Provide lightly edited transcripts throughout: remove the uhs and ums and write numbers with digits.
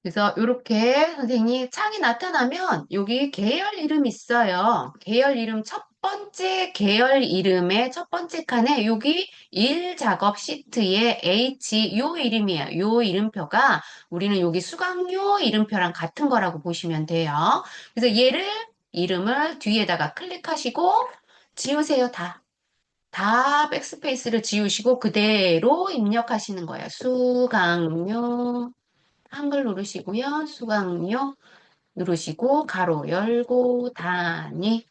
그래서 이렇게 선생님이 창이 나타나면 여기 계열 이름 있어요. 계열 이름 첫 번째 계열 이름의 첫 번째 칸에 여기 1 작업 시트에 H 요 이름이에요. 요 이름표가 우리는 여기 수강료 이름표랑 같은 거라고 보시면 돼요. 그래서 얘를 이름을 뒤에다가 클릭하시고 지우세요. 다 백스페이스를 지우시고 그대로 입력하시는 거예요. 수강료 한글 누르시고요. 수강료 누르시고 가로 열고 단위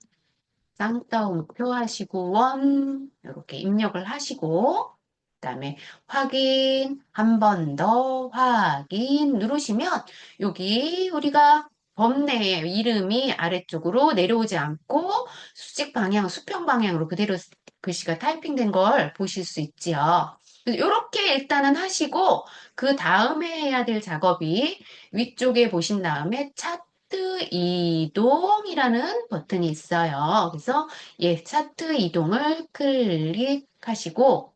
쌍따옴표 하시고 원 이렇게 입력을 하시고 그다음에 확인 한 번 더 확인 누르시면 여기 우리가 범례의 이름이 아래쪽으로 내려오지 않고 수직 방향, 수평 방향으로 그대로 글씨가 타이핑된 걸 보실 수 있지요. 이렇게 일단은 하시고 그 다음에 해야 될 작업이 위쪽에 보신 다음에 차트 이동이라는 버튼이 있어요. 그래서 차트 이동을 클릭하시고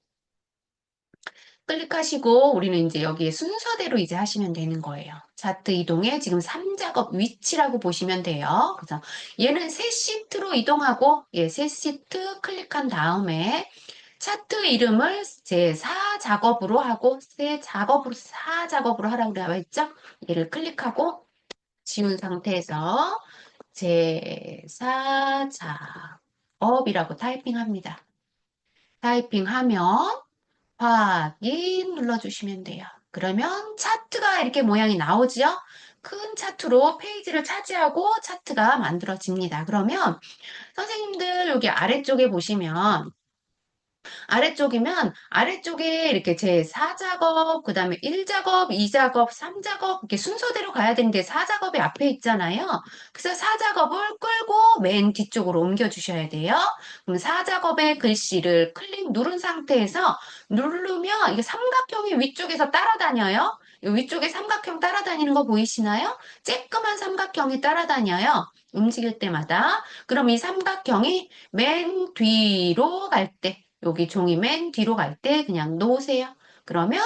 우리는 이제 여기에 순서대로 이제 하시면 되는 거예요. 차트 이동에 지금 3작업 위치라고 보시면 돼요. 그래서 얘는 새 시트로 이동하고 새 시트 클릭한 다음에 차트 이름을 제4작업으로 하고 새 작업으로 4작업으로 하라고 되어 있죠? 얘를 클릭하고 지운 상태에서 제4작업이라고 타이핑합니다. 타이핑하면 확인 눌러주시면 돼요. 그러면 차트가 이렇게 모양이 나오죠? 큰 차트로 페이지를 차지하고 차트가 만들어집니다. 그러면 선생님들 여기 아래쪽에 보시면 아래쪽이면 아래쪽에 이렇게 제 4작업, 그 다음에 1작업, 2작업, 3작업 이렇게 순서대로 가야 되는데 4작업이 앞에 있잖아요. 그래서 4작업을 끌고 맨 뒤쪽으로 옮겨 주셔야 돼요. 그럼 4작업의 글씨를 클릭 누른 상태에서 누르면 이게 삼각형이 위쪽에서 따라다녀요. 이 위쪽에 삼각형 따라다니는 거 보이시나요? 쬐끄만 삼각형이 따라다녀요. 움직일 때마다. 그럼 이 삼각형이 맨 뒤로 갈 때, 여기 종이 맨 뒤로 갈 때 그냥 놓으세요. 그러면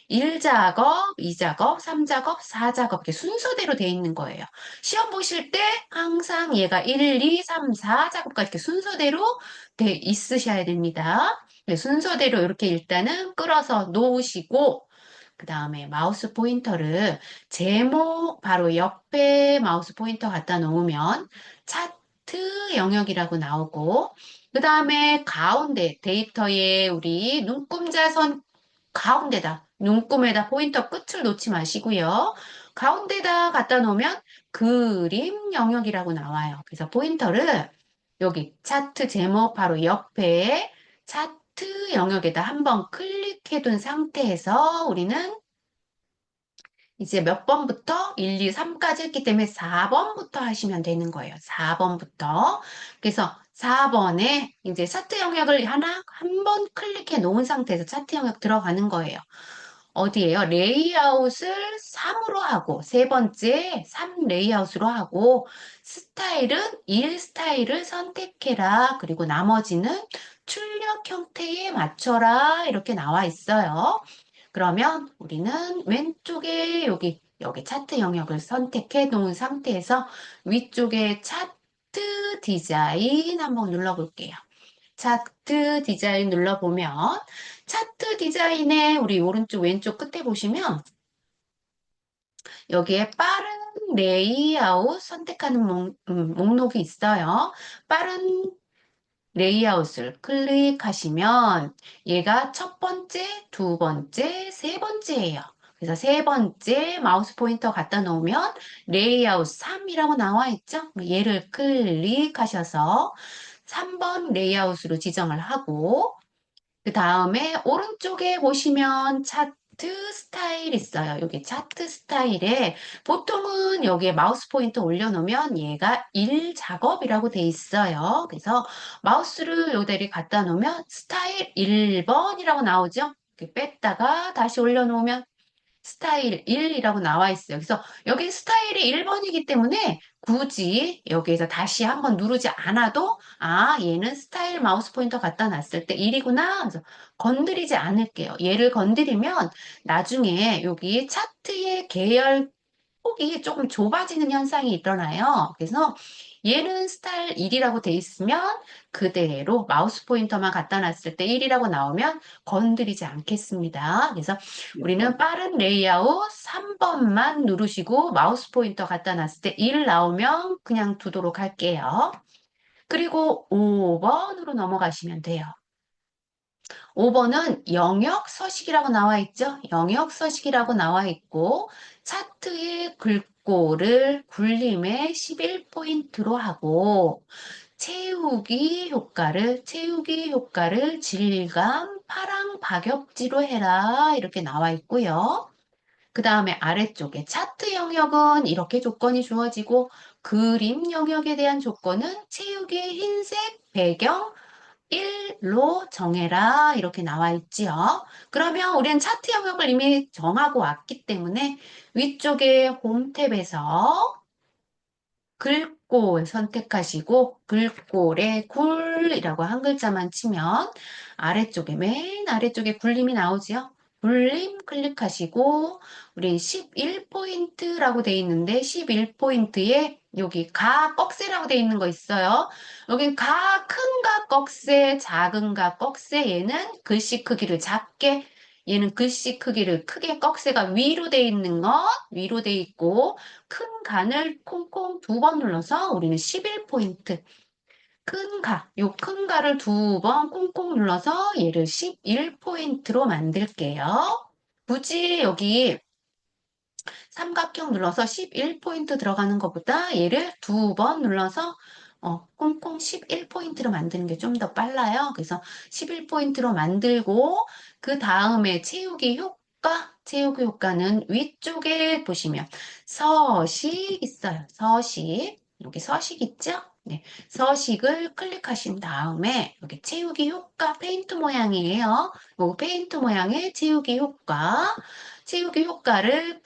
1작업, 2작업, 3작업, 4작업 이렇게 순서대로 돼 있는 거예요. 시험 보실 때 항상 얘가 1, 2, 3, 4작업까지 이렇게 순서대로 돼 있으셔야 됩니다. 네, 순서대로 이렇게 일단은 끌어서 놓으시고 그 다음에 마우스 포인터를 제목 바로 옆에 마우스 포인터 갖다 놓으면 차트 영역이라고 나오고 그 다음에 가운데 데이터에 우리 눈금자선 가운데다 눈금에다 포인터 끝을 놓지 마시고요. 가운데다 갖다 놓으면 그림 영역이라고 나와요. 그래서 포인터를 여기 차트 제목 바로 옆에 차트 영역에다 한번 클릭해 둔 상태에서 우리는 이제 몇 번부터 1, 2, 3까지 했기 때문에 4번부터 하시면 되는 거예요. 4번부터. 그래서 4번에 이제 차트 영역을 한 번 클릭해 놓은 상태에서 차트 영역 들어가는 거예요. 어디에요? 레이아웃을 3으로 하고, 세 번째 3 레이아웃으로 하고, 스타일은 1 스타일을 선택해라. 그리고 나머지는 출력 형태에 맞춰라. 이렇게 나와 있어요. 그러면 우리는 왼쪽에 여기 차트 영역을 선택해 놓은 상태에서 위쪽에 차트 디자인 한번 눌러볼게요. 차트 디자인 눌러보면 차트 디자인에 우리 오른쪽 왼쪽 끝에 보시면 여기에 빠른 레이아웃 선택하는 목록이 있어요. 빠른 레이아웃을 클릭하시면 얘가 첫 번째, 두 번째, 세 번째예요. 그래서 세 번째 마우스 포인터 갖다 놓으면 레이아웃 3이라고 나와 있죠? 얘를 클릭하셔서 3번 레이아웃으로 지정을 하고 그 다음에 오른쪽에 보시면 차트 스타일 있어요. 여기 차트 스타일에 보통은 여기에 마우스 포인터 올려놓으면 얘가 1작업이라고 돼 있어요. 그래서 마우스를 요대로 갖다 놓으면 스타일 1번이라고 나오죠. 이렇게 뺐다가 다시 올려놓으면 스타일 1이라고 나와 있어요. 그래서 여기 스타일이 1번이기 때문에 굳이 여기에서 다시 한번 누르지 않아도 얘는 스타일 마우스 포인터 갖다 놨을 때 1이구나. 그래서 건드리지 않을게요. 얘를 건드리면 나중에 여기 차트의 계열 폭이 조금 좁아지는 현상이 일어나요. 그래서 얘는 스타일 1이라고 돼 있으면 그대로 마우스 포인터만 갖다 놨을 때 1이라고 나오면 건드리지 않겠습니다. 그래서 우리는 빠른 레이아웃 3번만 누르시고 마우스 포인터 갖다 놨을 때 1 나오면 그냥 두도록 할게요. 그리고 5번으로 넘어가시면 돼요. 5번은 영역 서식이라고 나와 있죠? 영역 서식이라고 나와 있고 차트의 글꼴을 굴림의 11포인트로 하고 채우기 효과를 질감 파랑 박엽지로 해라 이렇게 나와 있고요. 그 다음에 아래쪽에 차트 영역은 이렇게 조건이 주어지고 그림 영역에 대한 조건은 채우기 흰색 배경 1로 정해라 이렇게 나와 있지요. 그러면 우리는 차트 영역을 이미 정하고 왔기 때문에 위쪽에 홈 탭에서 글꼴 선택하시고 글꼴에 굴이라고 한 글자만 치면 아래쪽에 맨 아래쪽에 굴림이 나오지요. 굴림 클릭하시고 우리 11포인트라고 돼 있는데 11포인트에 여기 가 꺽쇠라고 돼 있는 거 있어요. 여기 큰 가 꺽쇠, 작은 가 꺽쇠 얘는 글씨 크기를 작게 얘는 글씨 크기를 크게 꺽쇠가 위로 돼 있는 것 위로 돼 있고 큰 간을 콩콩 2번 눌러서 우리는 11포인트. 요 큰 가를 2번 콩콩 눌러서 얘를 11포인트로 만들게요. 굳이 여기 삼각형 눌러서 11포인트 들어가는 것보다 얘를 2번 눌러서 콩콩 11포인트로 만드는 게 좀 더 빨라요. 그래서 11포인트로 만들고 그 다음에 채우기 효과는 위쪽에 보시면 서식 있어요. 서식. 여기 서식 있죠? 네. 서식을 클릭하신 다음에 여기 채우기 효과 페인트 모양이에요. 이 페인트 모양의 채우기 효과를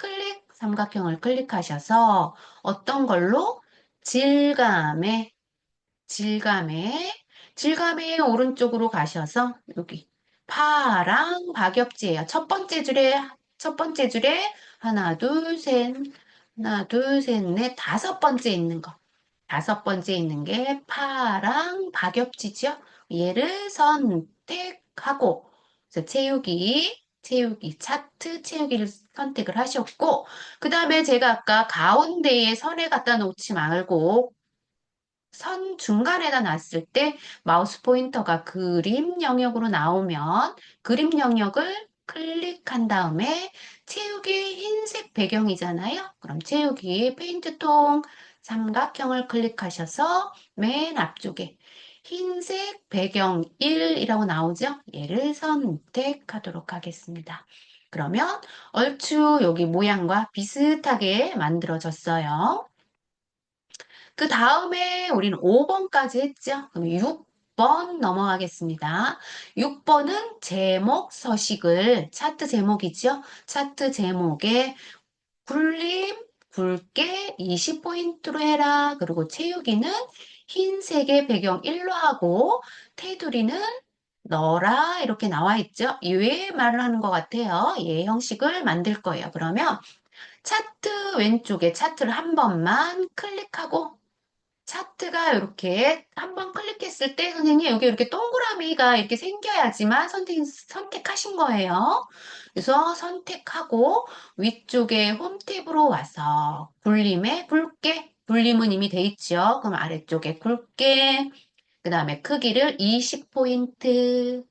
삼각형을 클릭하셔서 어떤 걸로? 질감에, 질감에, 질감의 오른쪽으로 가셔서 여기 파랑 박엽지예요. 첫 번째 줄에 하나, 둘, 셋, 넷, 다섯 번째 있는 거. 다섯 번째 있는 게 파랑 박엽지죠. 얘를 선택하고, 그래서 채우기를 선택을 하셨고, 그 다음에 제가 아까 가운데에 선에 갖다 놓지 말고, 선 중간에다 놨을 때 마우스 포인터가 그림 영역으로 나오면 그림 영역을 클릭한 다음에 채우기 흰색 배경이잖아요. 그럼 채우기 페인트통 삼각형을 클릭하셔서 맨 앞쪽에 흰색 배경 1이라고 나오죠? 얘를 선택하도록 하겠습니다. 그러면 얼추 여기 모양과 비슷하게 만들어졌어요. 그 다음에 우리는 5번까지 했죠. 그럼 6번 넘어가겠습니다. 6번은 제목 서식을, 차트 제목이죠. 차트 제목에 굴림, 굵게 20포인트로 해라. 그리고 채우기는 흰색의 배경 1로 하고, 테두리는 넣어라. 이렇게 나와 있죠. 이외에 말을 하는 것 같아요. 얘 형식을 만들 거예요. 그러면 차트 왼쪽에 차트를 한 번만 클릭하고 차트가 이렇게 한번 클릭했을 때 선생님 여기 이렇게 동그라미가 이렇게 생겨야지만 선생님 선택하신 거예요. 그래서 선택하고 위쪽에 홈 탭으로 와서 굴림에 굵게 굴림은 이미 돼 있죠. 그럼 아래쪽에 굵게 그 다음에 크기를 20포인트로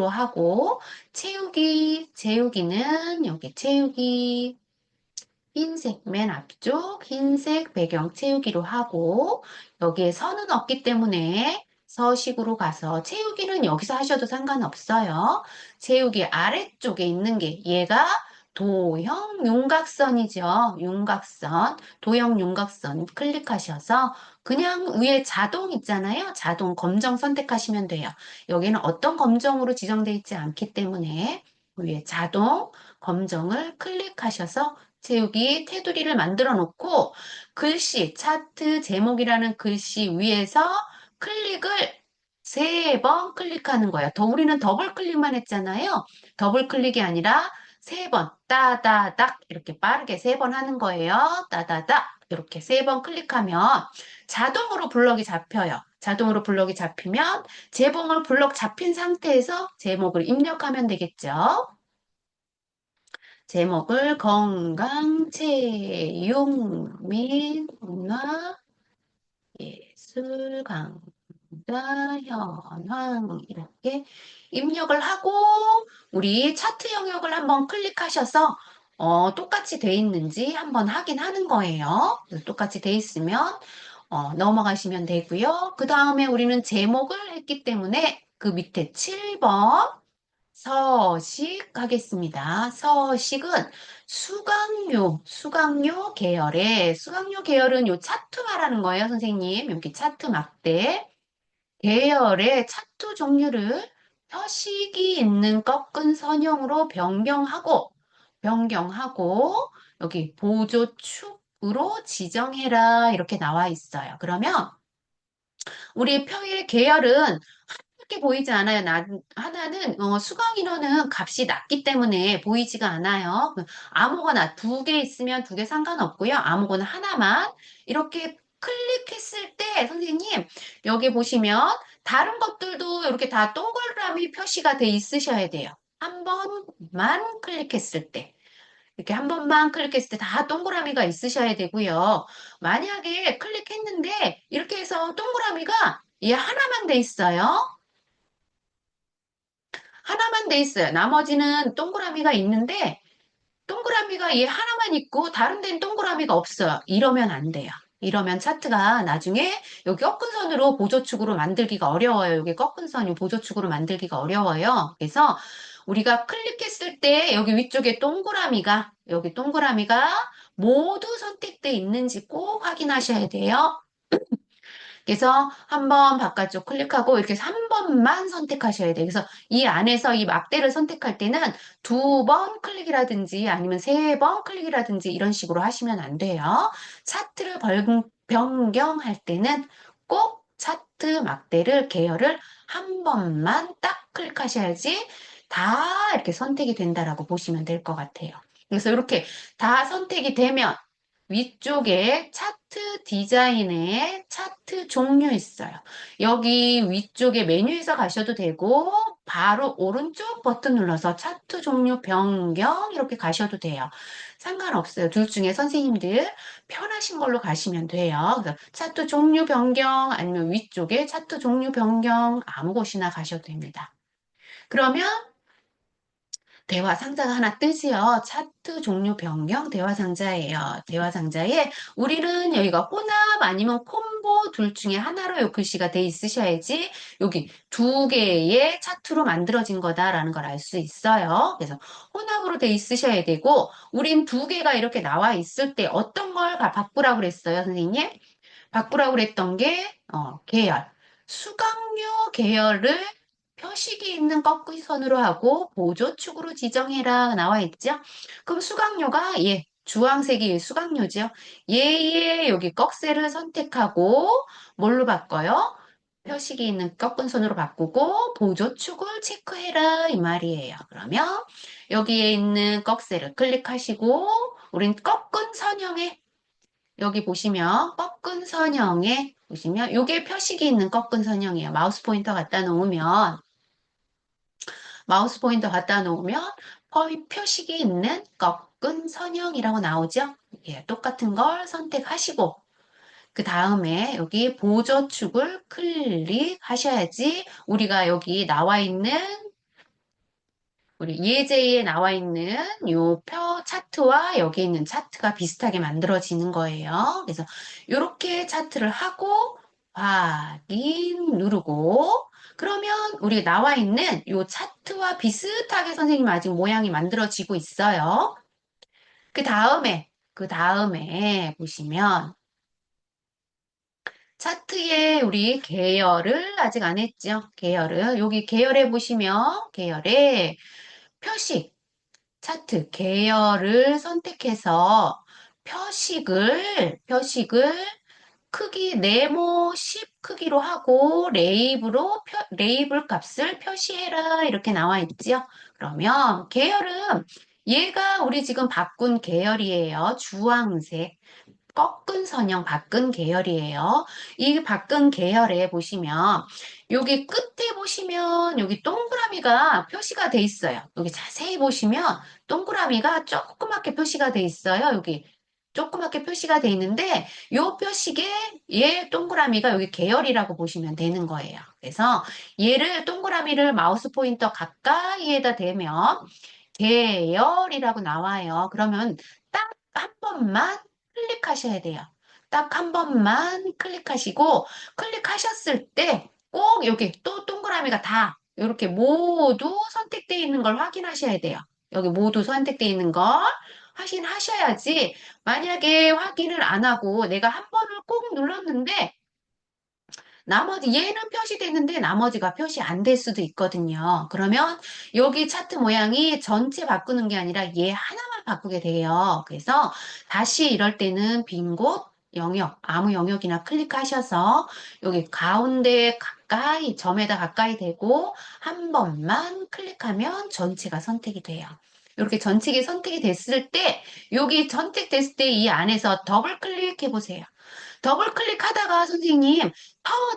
하고 채우기는 여기 채우기 흰색 맨 앞쪽 흰색 배경 채우기로 하고 여기에 선은 없기 때문에 서식으로 가서 채우기는 여기서 하셔도 상관없어요. 채우기 아래쪽에 있는 게 얘가 도형 윤곽선이죠. 도형 윤곽선 클릭하셔서 그냥 위에 자동 있잖아요. 자동 검정 선택하시면 돼요. 여기는 어떤 검정으로 지정되어 있지 않기 때문에 위에 자동 검정을 클릭하셔서 채우기 테두리를 만들어 놓고 글씨, 차트 제목이라는 글씨 위에서 클릭을 3번 클릭하는 거예요. 우리는 더블 클릭만 했잖아요. 더블 클릭이 아니라 세 번, 따다닥 이렇게 빠르게 세 번 하는 거예요. 따다닥 이렇게 세 번 클릭하면 자동으로 블럭이 잡혀요. 자동으로 블럭이 잡히면 제목을 블럭 잡힌 상태에서 제목을 입력하면 되겠죠. 제목을 건강, 체육, 민, 문화, 예술, 강좌, 현황 이렇게 입력을 하고 우리 차트 영역을 한번 클릭하셔서 똑같이 돼 있는지 한번 확인하는 거예요. 그래서 똑같이 돼 있으면 넘어가시면 되고요. 그 다음에 우리는 제목을 했기 때문에 그 밑에 7번 서식 하겠습니다. 서식은 수강료 계열은 요 차트 말하는 거예요, 선생님. 여기 차트 막대. 계열의 차트 종류를 표식이 있는 꺾은 선형으로 변경하고, 여기 보조축으로 지정해라. 이렇게 나와 있어요. 그러면 우리 표의 계열은 크게 보이지 않아요. 하나는 수강 인원은 값이 낮기 때문에 보이지가 않아요. 아무거나 두 개 있으면 두 개 상관없고요. 아무거나 하나만 이렇게 클릭했을 때 선생님 여기 보시면 다른 것들도 이렇게 다 동그라미 표시가 돼 있으셔야 돼요. 한 번만 클릭했을 때. 이렇게 한 번만 클릭했을 때 다 동그라미가 있으셔야 되고요. 만약에 클릭했는데 이렇게 해서 동그라미가 얘 하나만 돼 있어요. 하나만 돼 있어요. 나머지는 동그라미가 있는데 동그라미가 얘 하나만 있고 다른 데는 동그라미가 없어요. 이러면 안 돼요. 이러면 차트가 나중에 여기 꺾은 선으로 보조축으로 만들기가 어려워요. 여기 꺾은 선이 보조축으로 만들기가 어려워요. 그래서 우리가 클릭했을 때 여기 동그라미가 모두 선택돼 있는지 꼭 확인하셔야 돼요. 그래서 한번 바깥쪽 클릭하고 이렇게 해서 한 번만 선택하셔야 돼요. 그래서 이 안에서 이 막대를 선택할 때는 두 번 클릭이라든지 아니면 세 번 클릭이라든지 이런 식으로 하시면 안 돼요. 차트를 변경할 때는 꼭 차트 막대를 계열을 한 번만 딱 클릭하셔야지 다 이렇게 선택이 된다라고 보시면 될 것 같아요. 그래서 이렇게 다 선택이 되면 위쪽에 차트 디자인에 차트 종류 있어요. 여기 위쪽에 메뉴에서 가셔도 되고 바로 오른쪽 버튼 눌러서 차트 종류 변경 이렇게 가셔도 돼요. 상관없어요. 둘 중에 선생님들 편하신 걸로 가시면 돼요. 그래서 차트 종류 변경 아니면 위쪽에 차트 종류 변경 아무 곳이나 가셔도 됩니다. 그러면 대화 상자가 하나 뜨지요. 차트 종류 변경 대화 상자예요. 대화 상자에 우리는 여기가 혼합 아니면 콤보 둘 중에 하나로 요 글씨가 돼 있으셔야지 여기 두 개의 차트로 만들어진 거다라는 걸 알 수 있어요. 그래서 혼합으로 돼 있으셔야 되고 우린 두 개가 이렇게 나와 있을 때 어떤 걸 바꾸라고 그랬어요, 선생님? 바꾸라고 그랬던 게 계열. 수강료 계열을 표식이 있는 꺾기 선으로 하고 보조축으로 지정해라 나와 있죠. 그럼 수강료가 주황색이 수강료죠. 얘의 여기 꺽쇠를 선택하고 뭘로 바꿔요? 표식이 있는 꺾은 선으로 바꾸고 보조축을 체크해라 이 말이에요. 그러면 여기에 있는 꺽쇠를 클릭하시고 우린 꺾은 선형에 여기 보시면 꺾은 선형에 보시면 요게 표식이 있는 꺾은 선형이에요. 마우스 포인터 갖다 놓으면 표식이 있는 꺾은 선형이라고 나오죠. 예, 똑같은 걸 선택하시고 그 다음에 여기 보조축을 클릭하셔야지 우리가 여기 나와 있는 우리 예제에 나와 있는 요 표 차트와 여기 있는 차트가 비슷하게 만들어지는 거예요. 그래서 이렇게 차트를 하고 확인 누르고 그러면 우리 나와 있는 요 차트와 비슷하게 선생님 아직 모양이 만들어지고 있어요. 그 다음에 보시면 차트에 우리 계열을 아직 안 했죠. 계열을 여기 계열에 보시면 계열에 표식 차트 계열을 선택해서 표식을 크기 네모 10 크기로 하고 레이블 값을 표시해라 이렇게 나와 있죠. 그러면 계열은 얘가 우리 지금 바꾼 계열이에요. 주황색. 꺾은 선형 바꾼 계열이에요. 이 바꾼 계열에 보시면 여기 끝에 보시면 여기 동그라미가 표시가 돼 있어요. 여기 자세히 보시면 동그라미가 조그맣게 표시가 돼 있어요. 여기 조그맣게 표시가 돼 있는데 요 표식에 얘 동그라미가 여기 계열이라고 보시면 되는 거예요. 그래서 얘를 동그라미를 마우스 포인터 가까이에다 대면 계열이라고 나와요. 그러면 딱 한 번만 클릭하셔야 돼요. 딱 한 번만 클릭하시고 클릭하셨을 때 꼭 여기 또 동그라미가 다 이렇게 모두 선택되어 있는 걸 확인하셔야 돼요. 여기 모두 선택되어 있는 걸 확인하셔야지 만약에 확인을 안 하고 내가 한 번을 꼭 눌렀는데 나머지 얘는 표시되는데 나머지가 표시 안 될 수도 있거든요. 그러면 여기 차트 모양이 전체 바꾸는 게 아니라 얘 하나만 바꾸게 돼요. 그래서 다시 이럴 때는 빈 곳 영역, 아무 영역이나 클릭하셔서 여기 가운데 가까이, 점에다 가까이 대고 한 번만 클릭하면 전체가 선택이 돼요. 이렇게 전체가 선택이 됐을 때 여기 선택됐을 때 이 안에서 더블 클릭해 보세요. 더블 클릭하다가 선생님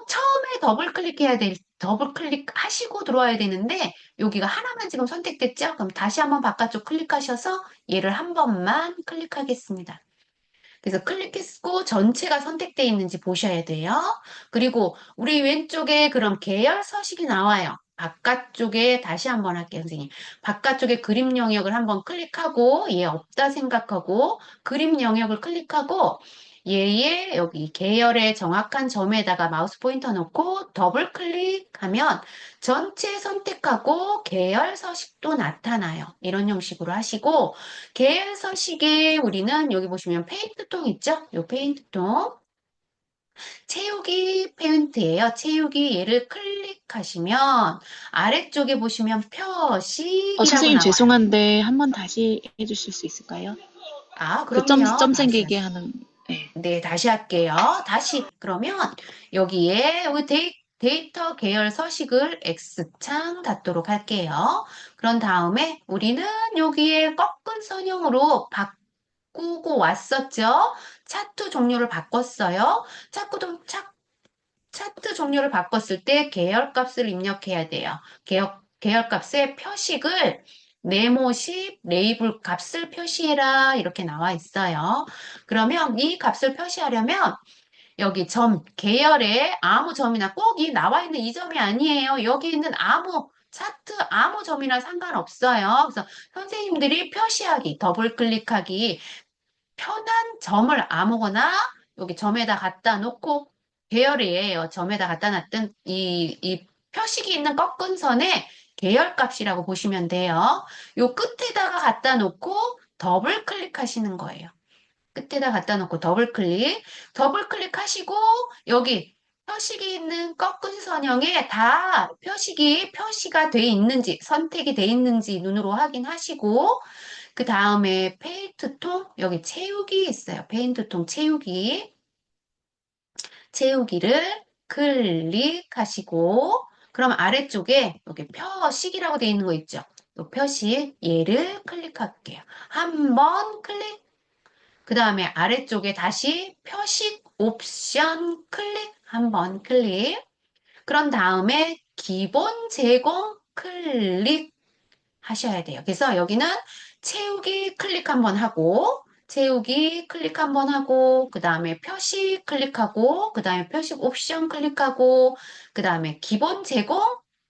처음에 더블 클릭해야 될, 더블 클릭 하시고 들어와야 되는데, 여기가 하나만 지금 선택됐죠? 그럼 다시 한번 바깥쪽 클릭하셔서 얘를 한 번만 클릭하겠습니다. 그래서 클릭했고 전체가 선택되어 있는지 보셔야 돼요. 그리고 우리 왼쪽에 그럼 계열 서식이 나와요. 바깥쪽에 다시 한번 할게요, 선생님. 바깥쪽에 그림 영역을 한번 클릭하고 얘 없다 생각하고 그림 영역을 클릭하고 얘의 여기 계열의 정확한 점에다가 마우스 포인터 놓고 더블 클릭하면 전체 선택하고 계열 서식도 나타나요. 이런 형식으로 하시고 계열 서식에 우리는 여기 보시면 페인트통 있죠? 요 페인트통. 채우기 페인트예요. 채우기 얘를 클릭하시면 아래쪽에 보시면 표식이라고 선생님 나와요. 죄송한데 한 번 다시 해주실 수 있을까요? 아, 그 점 그럼요. 다시 생기게 하세요. 하는, 네. 네, 다시 할게요. 다시. 그러면 여기에 우리 데이터 계열 서식을 X창 닫도록 할게요. 그런 다음에 우리는 여기에 꺾은 선형으로 바꾸고 왔었죠. 차트 종류를 바꿨어요. 차트 종류를 바꿨을 때 계열 값을 입력해야 돼요. 계열 값의 표식을 네모식 레이블 값을 표시해라 이렇게 나와 있어요. 그러면 이 값을 표시하려면 여기 점, 계열에 아무 점이나 꼭 이 나와 있는 이 점이 아니에요. 여기 있는 아무 차트 아무 점이나 상관없어요. 그래서 선생님들이 표시하기, 더블 클릭하기 편한 점을 아무거나 여기 점에다 갖다 놓고 계열이에요. 점에다 갖다 놨던 이 표식이 있는 꺾은 선에 계열값이라고 보시면 돼요. 요 끝에다가 갖다 놓고 더블 클릭하시는 거예요. 끝에다 갖다 놓고 더블 클릭, 더블 클릭하시고 여기 표식이 있는 꺾은 선형에 다 표시가 돼 있는지 선택이 돼 있는지 눈으로 확인하시고 그 다음에 페인트통, 여기 채우기 있어요. 페인트통 채우기. 채우기를 클릭하시고, 그럼 아래쪽에 여기 표식이라고 되어 있는 거 있죠? 이 표식, 얘를 클릭할게요. 한 번 클릭, 그 다음에 아래쪽에 다시 표식 옵션 클릭, 한 번 클릭. 그런 다음에 기본 제공 클릭, 하셔야 돼요. 그래서 여기는 채우기 클릭 한번 하고, 채우기 클릭 한번 하고, 그 다음에 표식 클릭하고, 그 다음에 표식 옵션 클릭하고, 그 다음에 기본 제공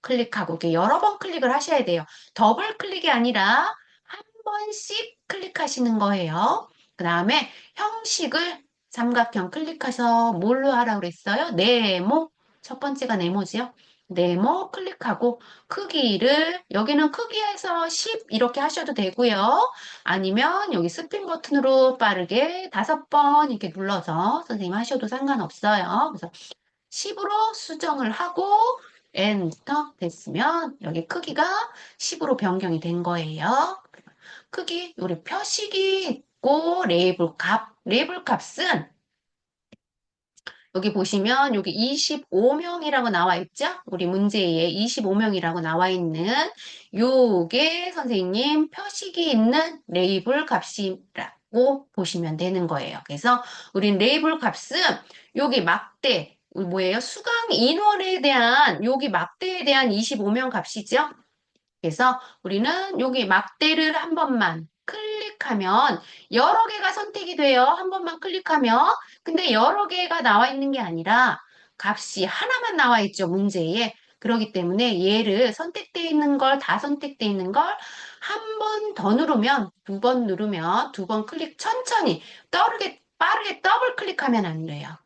클릭하고, 이렇게 여러 번 클릭을 하셔야 돼요. 더블 클릭이 아니라 한 번씩 클릭하시는 거예요. 그 다음에 형식을 삼각형 클릭해서 뭘로 하라고 그랬어요? 네모. 첫 번째가 네모지요. 네모 클릭하고, 크기를 여기는 크기에서 10 이렇게 하셔도 되고요. 아니면 여기 스핀 버튼으로 빠르게 5번 이렇게 눌러서 선생님 하셔도 상관없어요. 그래서 10으로 수정을 하고 엔터 됐으면 여기 크기가 10으로 변경이 된 거예요. 크기 우리 표식이 있고 레이블 값은 여기 보시면 여기 25명이라고 나와 있죠? 우리 문제에 25명이라고 나와 있는 요게 선생님 표식이 있는 레이블 값이라고 보시면 되는 거예요. 그래서 우린 레이블 값은 여기 막대 뭐예요? 수강 인원에 대한 여기 막대에 대한 25명 값이죠? 그래서 우리는 여기 막대를 한 번만 클릭하면 여러 개가 선택이 돼요. 한 번만 클릭하면. 근데 여러 개가 나와 있는 게 아니라 값이 하나만 나와 있죠, 문제에. 그렇기 때문에 얘를 선택되어 있는 걸, 다 선택되어 있는 걸 한 번 더 누르면, 두 번 누르면, 두 번 클릭 천천히, 빠르게 더블 클릭하면 안 돼요.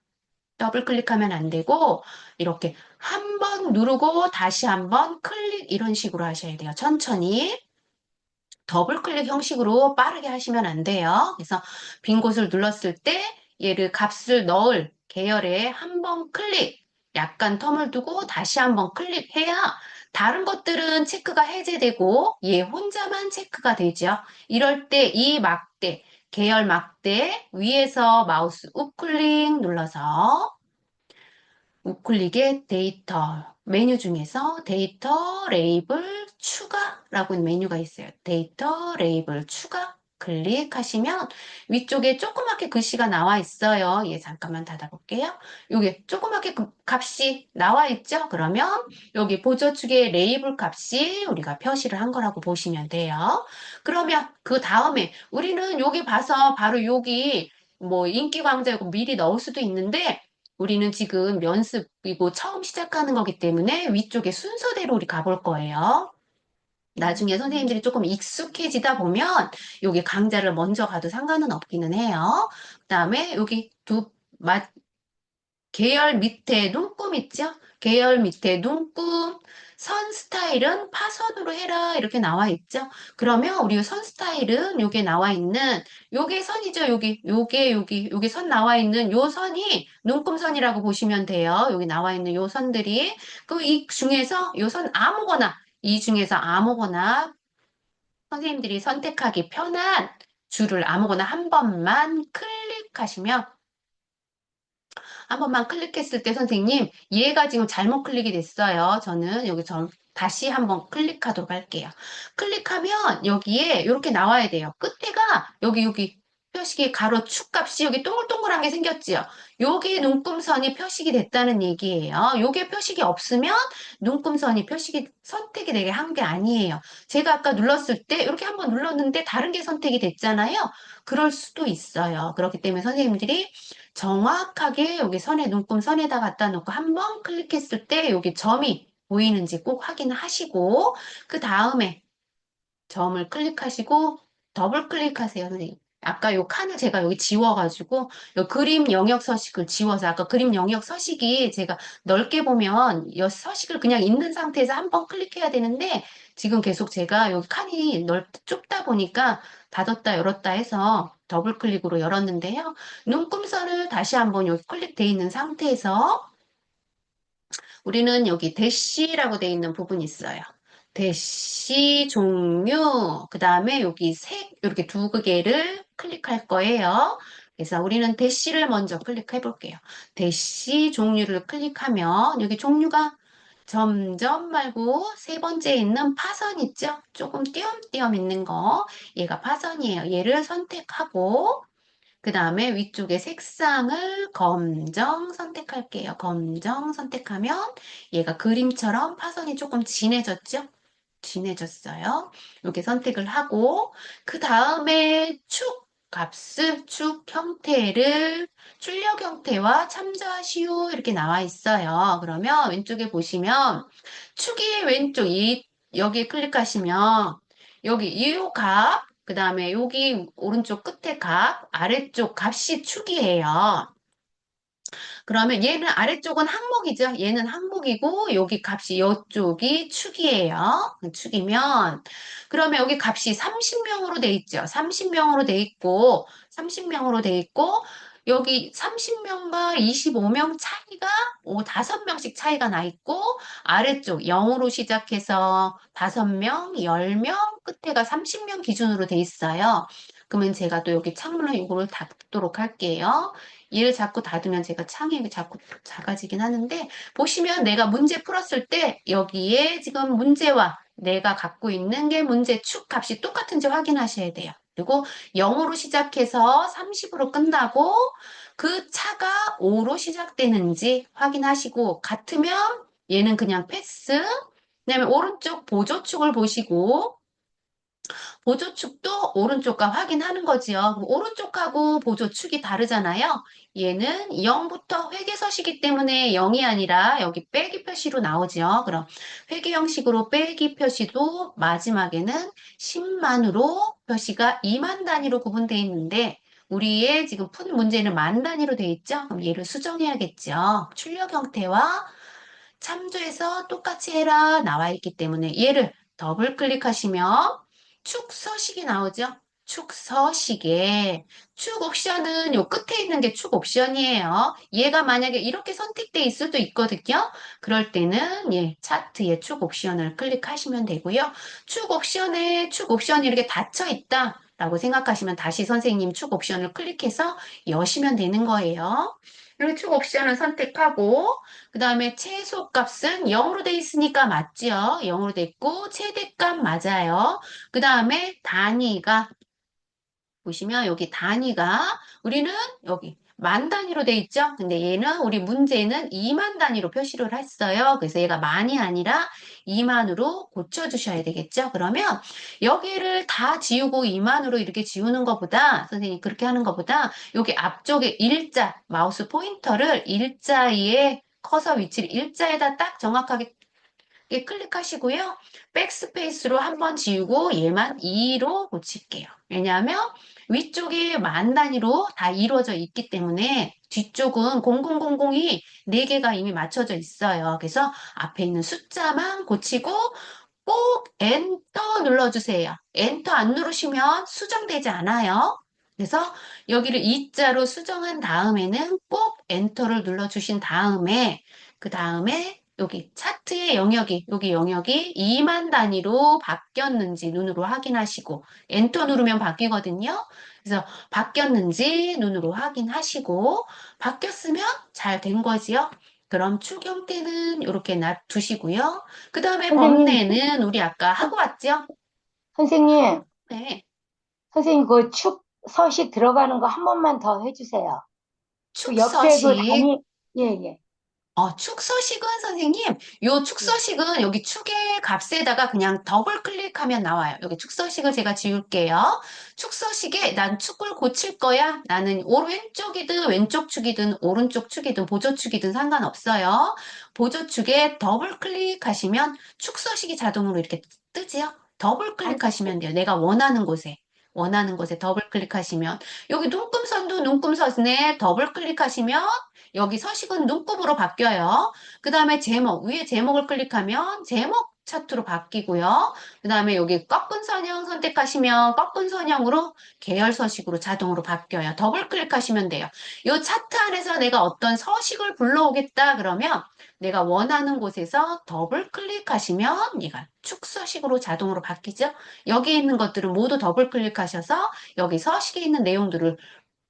더블 클릭하면 안 되고 이렇게 한 번 누르고 다시 한 번 클릭 이런 식으로 하셔야 돼요. 천천히 더블 클릭 형식으로 빠르게 하시면 안 돼요. 그래서 빈 곳을 눌렀을 때 얘를 값을 넣을 계열에 한 번 클릭 약간 텀을 두고 다시 한 번 클릭해야 다른 것들은 체크가 해제되고 얘 혼자만 체크가 되죠. 이럴 때 이 막대 계열 막대 위에서 마우스 우클릭 눌러서 우클릭의 데이터 메뉴 중에서 데이터 레이블 추가라고 메뉴가 있어요. 데이터 레이블 추가 클릭하시면 위쪽에 조그맣게 글씨가 나와 있어요. 예, 잠깐만 닫아볼게요. 여기 조그맣게 값이 나와 있죠? 그러면 여기 보조축의 레이블 값이 우리가 표시를 한 거라고 보시면 돼요. 그러면 그 다음에 우리는 여기 봐서 바로 여기 뭐 인기 강좌고 미리 넣을 수도 있는데 우리는 지금 연습이고 처음 시작하는 거기 때문에 위쪽에 순서대로 우리 가볼 거예요. 나중에 선생님들이 조금 익숙해지다 보면 여기 강좌를 먼저 가도 상관은 없기는 해요. 그다음에 여기 계열 밑에 눈금 있죠? 계열 밑에 눈금, 선 스타일은 파선으로 해라 이렇게 나와 있죠? 그러면 우리 선 스타일은 여기 나와 있는 요게 선이죠? 요게 선 나와 있는 요 선이 눈금선이라고 보시면 돼요. 여기 나와 있는 요 선들이 그 이 중에서 요 선 아무거나 이 중에서 아무거나 선생님들이 선택하기 편한 줄을 아무거나 한 번만 클릭하시면 한 번만 클릭했을 때 선생님 얘가 지금 잘못 클릭이 됐어요. 저는 여기 다시 한번 클릭하도록 할게요. 클릭하면 여기에 이렇게 나와야 돼요. 끝에가 여기 표식이 가로 축 값이 여기 동글동글한 게 생겼지요. 요게 눈금선이 표식이 됐다는 얘기예요. 요게 표식이 없으면 눈금선이 선택이 되게 한 게 아니에요. 제가 아까 눌렀을 때 이렇게 한번 눌렀는데 다른 게 선택이 됐잖아요. 그럴 수도 있어요. 그렇기 때문에 선생님들이 정확하게 여기 눈금 선에다 갖다 놓고 한 번 클릭했을 때 여기 점이 보이는지 꼭 확인하시고 그 다음에 점을 클릭하시고 더블 클릭하세요, 선생님. 아까 요 칸을 제가 여기 지워가지고 요 그림 영역 서식을 지워서 아까 그림 영역 서식이 제가 넓게 보면 이 서식을 그냥 있는 상태에서 한 번 클릭해야 되는데 지금 계속 제가 여기 칸이 좁다 보니까 닫았다 열었다 해서 더블 클릭으로 열었는데요. 눈금선을 다시 한번 여기 클릭돼 있는 상태에서 우리는 여기 대시라고 되어 있는 부분이 있어요. 대시 종류, 그 다음에 여기 색, 이렇게 두 개를 클릭할 거예요. 그래서 우리는 대시를 먼저 클릭해 볼게요. 대시 종류를 클릭하면 여기 종류가 점점 말고 세 번째에 있는 파선 있죠? 조금 띄엄띄엄 있는 거. 얘가 파선이에요. 얘를 선택하고 그 다음에 위쪽에 색상을 검정 선택할게요. 검정 선택하면 얘가 그림처럼 파선이 조금 진해졌죠? 진해졌어요. 이렇게 선택을 하고 그 다음에 축 형태를 출력 형태와 참조하시오 이렇게 나와 있어요. 그러면 왼쪽에 보시면 축이 여기에 클릭하시면 여기 이 값, 그 다음에 여기 오른쪽 끝에 값, 아래쪽 값이 축이에요. 그러면 얘는 아래쪽은 항목이죠. 얘는 항목이고 여기 값이 이쪽이 축이에요. 축이면 그러면 여기 값이 30명으로 돼 있죠. 30명으로 돼 있고 30명으로 돼 있고 여기 30명과 25명 차이가 5명씩 차이가 나 있고 아래쪽 0으로 시작해서 5명, 10명, 끝에가 30명 기준으로 돼 있어요. 그러면 제가 또 여기 창문을 이거를 닫도록 할게요. 얘를 자꾸 닫으면 제가 창이 자꾸 작아지긴 하는데, 보시면 내가 문제 풀었을 때 여기에 지금 문제와 내가 갖고 있는 게 문제 축 값이 똑같은지 확인하셔야 돼요. 그리고 0으로 시작해서 30으로 끝나고 그 차가 5로 시작되는지 확인하시고 같으면 얘는 그냥 패스. 그다음에 오른쪽 보조축을 보시고 보조축도 오른쪽과 확인하는 거지요. 그럼 오른쪽하고 보조축이 다르잖아요. 얘는 0부터 회계서식이기 때문에 0이 아니라 여기 빼기 표시로 나오죠. 그럼 회계 형식으로 빼기 표시도 마지막에는 10만으로 표시가 2만 단위로 구분되어 있는데 우리의 지금 푼 문제는 만 단위로 되어 있죠. 그럼 얘를 수정해야겠죠. 출력 형태와 참조해서 똑같이 해라 나와 있기 때문에 얘를 더블 클릭하시면 축서식이 나오죠. 축서식에 축 옵션은 요 끝에 있는 게 축 옵션이에요. 얘가 만약에 이렇게 선택돼 있을 수도 있거든요. 그럴 때는 예, 차트에 축 옵션을 클릭하시면 되고요. 축 옵션이 이렇게 닫혀 있다. 라고 생각하시면 다시 선생님 축 옵션을 클릭해서 여시면 되는 거예요. 이렇게 축 옵션을 선택하고 그 다음에 최소 값은 0으로 돼 있으니까 맞죠? 0으로 돼 있고 최대값 맞아요. 그 다음에 단위가 보시면 여기 단위가 우리는 여기 만 단위로 돼 있죠? 근데 얘는 우리 문제는 2만 단위로 표시를 했어요. 그래서 얘가 만이 아니라 2만으로 고쳐주셔야 되겠죠? 그러면 여기를 다 지우고 2만으로 이렇게 지우는 것보다 선생님이 그렇게 하는 것보다 여기 앞쪽에 일자 마우스 포인터를 일자에 커서 위치를 일자에다 딱 정확하게 클릭하시고요. 백스페이스로 한번 지우고 얘만 2로 고칠게요. 왜냐하면 위쪽이 만 단위로 다 이루어져 있기 때문에 뒤쪽은 0000이 4개가 이미 맞춰져 있어요. 그래서 앞에 있는 숫자만 고치고 꼭 엔터 눌러주세요. 엔터 안 누르시면 수정되지 않아요. 그래서 여기를 2자로 수정한 다음에는 꼭 엔터를 눌러주신 다음에 그 다음에 여기 차트의 영역이 여기 영역이 2만 단위로 바뀌었는지 눈으로 확인하시고 엔터 누르면 바뀌거든요. 그래서 바뀌었는지 눈으로 확인하시고 바뀌었으면 잘 된 거지요. 그럼 축 형태는 이렇게 놔두시고요. 그 다음에 선생님, 범례는 우리 아까 하고 왔죠? 선생님, 네. 선생님, 그 축 서식 들어가는 거 한 번만 더 해주세요. 그 옆에 그 축서식. 단위, 예, 예, 축서식은 선생님, 요 예. 축서식은 여기 축의 값에다가 그냥 더블 클릭하면 나와요. 여기 축서식을 제가 지울게요. 축서식에 난 축을 고칠 거야. 나는 오른쪽이든 왼쪽 축이든 오른쪽 축이든 보조축이든 상관없어요. 보조축에 더블 클릭하시면 축서식이 자동으로 이렇게 뜨지요. 더블 아니, 클릭하시면 돼요. 내가 원하는 곳에. 원하는 곳에 더블 클릭하시면 여기 눈금선도 눈금선에 더블 클릭하시면 여기 서식은 눈곱으로 바뀌어요. 그 다음에 제목, 위에 제목을 클릭하면 제목 차트로 바뀌고요. 그 다음에 여기 꺾은 선형 선택하시면 꺾은 선형으로 계열 서식으로 자동으로 바뀌어요. 더블 클릭하시면 돼요. 이 차트 안에서 내가 어떤 서식을 불러오겠다 그러면 내가 원하는 곳에서 더블 클릭하시면 얘가 축 서식으로 자동으로 바뀌죠. 여기 있는 것들은 모두 더블 클릭하셔서 여기 서식에 있는 내용들을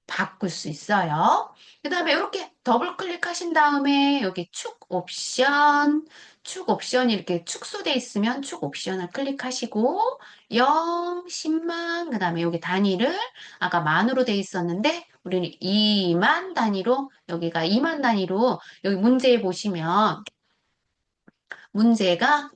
바꿀 수 있어요. 그 다음에 이렇게 더블 클릭하신 다음에 여기 축 옵션이 이렇게 축소돼 있으면 축 옵션을 클릭하시고 0, 10만, 그 다음에 여기 단위를 아까 만으로 돼 있었는데 우리는 2만 단위로 여기가 2만 단위로 여기 문제에 보시면 문제가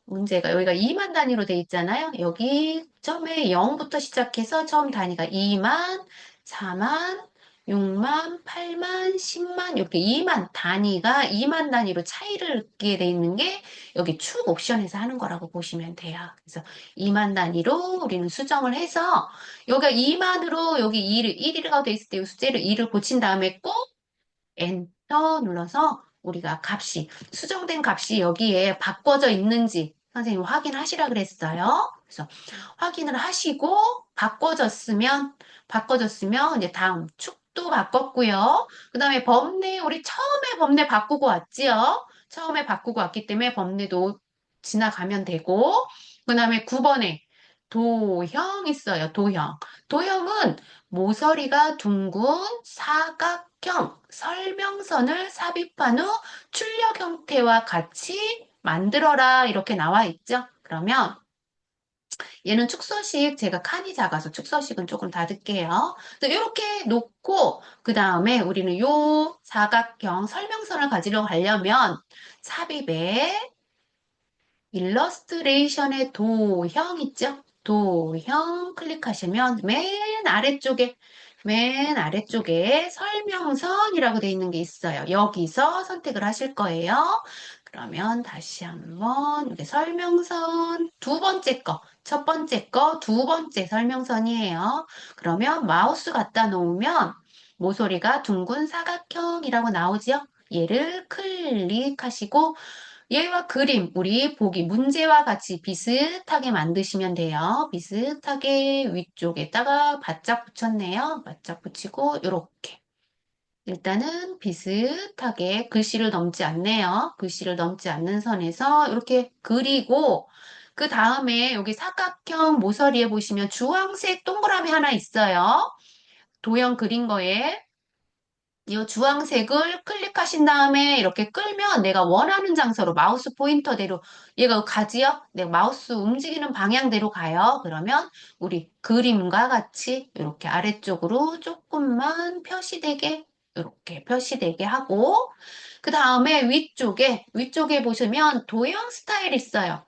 여기가 2만 단위로 돼 있잖아요. 여기 처음에 0부터 시작해서 처음 단위가 2만, 4만, 6만, 8만, 10만 이렇게 2만 단위가 2만 단위로 차이를 있게 돼 있는 게 여기 축 옵션에서 하는 거라고 보시면 돼요. 그래서 2만 단위로 우리는 수정을 해서 여기가 2만으로 여기 1가 돼 있을 때 이 숫자를 2를 고친 다음에 꼭 엔터 눌러서 우리가 수정된 값이 여기에 바꿔져 있는지 선생님 확인하시라 그랬어요. 그래서 확인을 하시고 바꿔졌으면 이제 다음 축도 바꿨고요. 그 다음에 범례, 우리 처음에 범례 바꾸고 왔지요. 처음에 바꾸고 왔기 때문에 범례도 지나가면 되고, 그 다음에 9번에 도형 있어요. 도형. 도형은 모서리가 둥근 사각형 설명선을 삽입한 후 출력 형태와 같이 만들어라 이렇게 나와 있죠. 그러면 얘는 축소식 제가 칸이 작아서 축소식은 조금 닫을게요. 이렇게 놓고 그 다음에 우리는 요 사각형 설명선을 가지러 가려면 삽입에 일러스트레이션의 도형 있죠? 도형 클릭하시면 맨 아래쪽에 설명선이라고 되어 있는 게 있어요. 여기서 선택을 하실 거예요. 그러면 다시 한번 이렇게 설명선 두 번째 거, 첫 번째 거, 두 번째 설명선이에요. 그러면 마우스 갖다 놓으면 모서리가 둥근 사각형이라고 나오죠? 얘를 클릭하시고 얘와 그림, 우리 보기 문제와 같이 비슷하게 만드시면 돼요. 비슷하게 위쪽에다가 바짝 붙였네요. 바짝 붙이고 이렇게. 일단은 비슷하게 글씨를 넘지 않네요. 글씨를 넘지 않는 선에서 이렇게 그리고 그 다음에 여기 사각형 모서리에 보시면 주황색 동그라미 하나 있어요. 도형 그린 거에 이 주황색을 클릭하신 다음에 이렇게 끌면 내가 원하는 장소로 마우스 포인터대로 얘가 가지요? 내 마우스 움직이는 방향대로 가요. 그러면 우리 그림과 같이 이렇게 아래쪽으로 조금만 표시되게 이렇게 표시되게 하고 그 다음에 위쪽에 보시면 도형 스타일 있어요.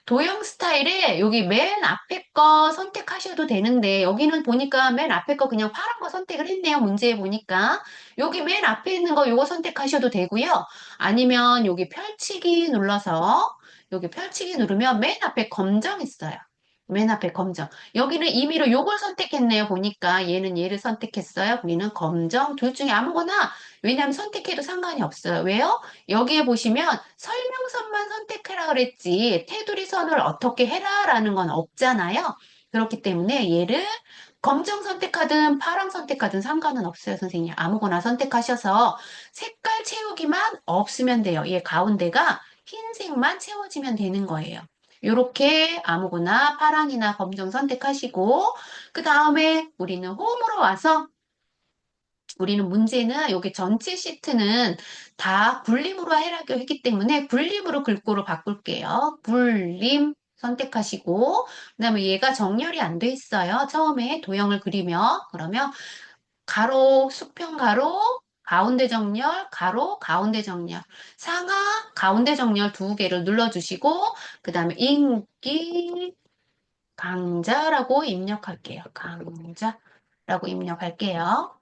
도형 스타일에 여기 맨 앞에 거 선택하셔도 되는데 여기는 보니까 맨 앞에 거 그냥 파란 거 선택을 했네요. 문제에 보니까 여기 맨 앞에 있는 거 요거 선택하셔도 되고요. 아니면 여기 펼치기 눌러서 여기 펼치기 누르면 맨 앞에 검정 있어요. 맨 앞에 검정. 여기는 임의로 요걸 선택했네요. 보니까 얘는 얘를 선택했어요. 우리는 검정 둘 중에 아무거나 왜냐하면 선택해도 상관이 없어요. 왜요? 여기에 보시면 설명선만 선택해라 그랬지 테두리 선을 어떻게 해라라는 건 없잖아요. 그렇기 때문에 얘를 검정 선택하든 파랑 선택하든 상관은 없어요, 선생님. 아무거나 선택하셔서 색깔 채우기만 없으면 돼요. 얘 가운데가 흰색만 채워지면 되는 거예요. 이렇게 아무거나 파랑이나 검정 선택하시고 그 다음에 우리는 홈으로 와서 우리는 문제는 여기 전체 시트는 다 분림으로 하라고 했기 때문에 분림으로 글꼴을 바꿀게요. 분림 선택하시고 그다음에 얘가 정렬이 안 돼 있어요. 처음에 도형을 그리면 그러면 가로 수평 가로 가운데 정렬 가로 가운데 정렬 상하 가운데 정렬 두 개를 눌러주시고 그다음에 인기 강자라고 입력할게요. 강자라고 입력할게요.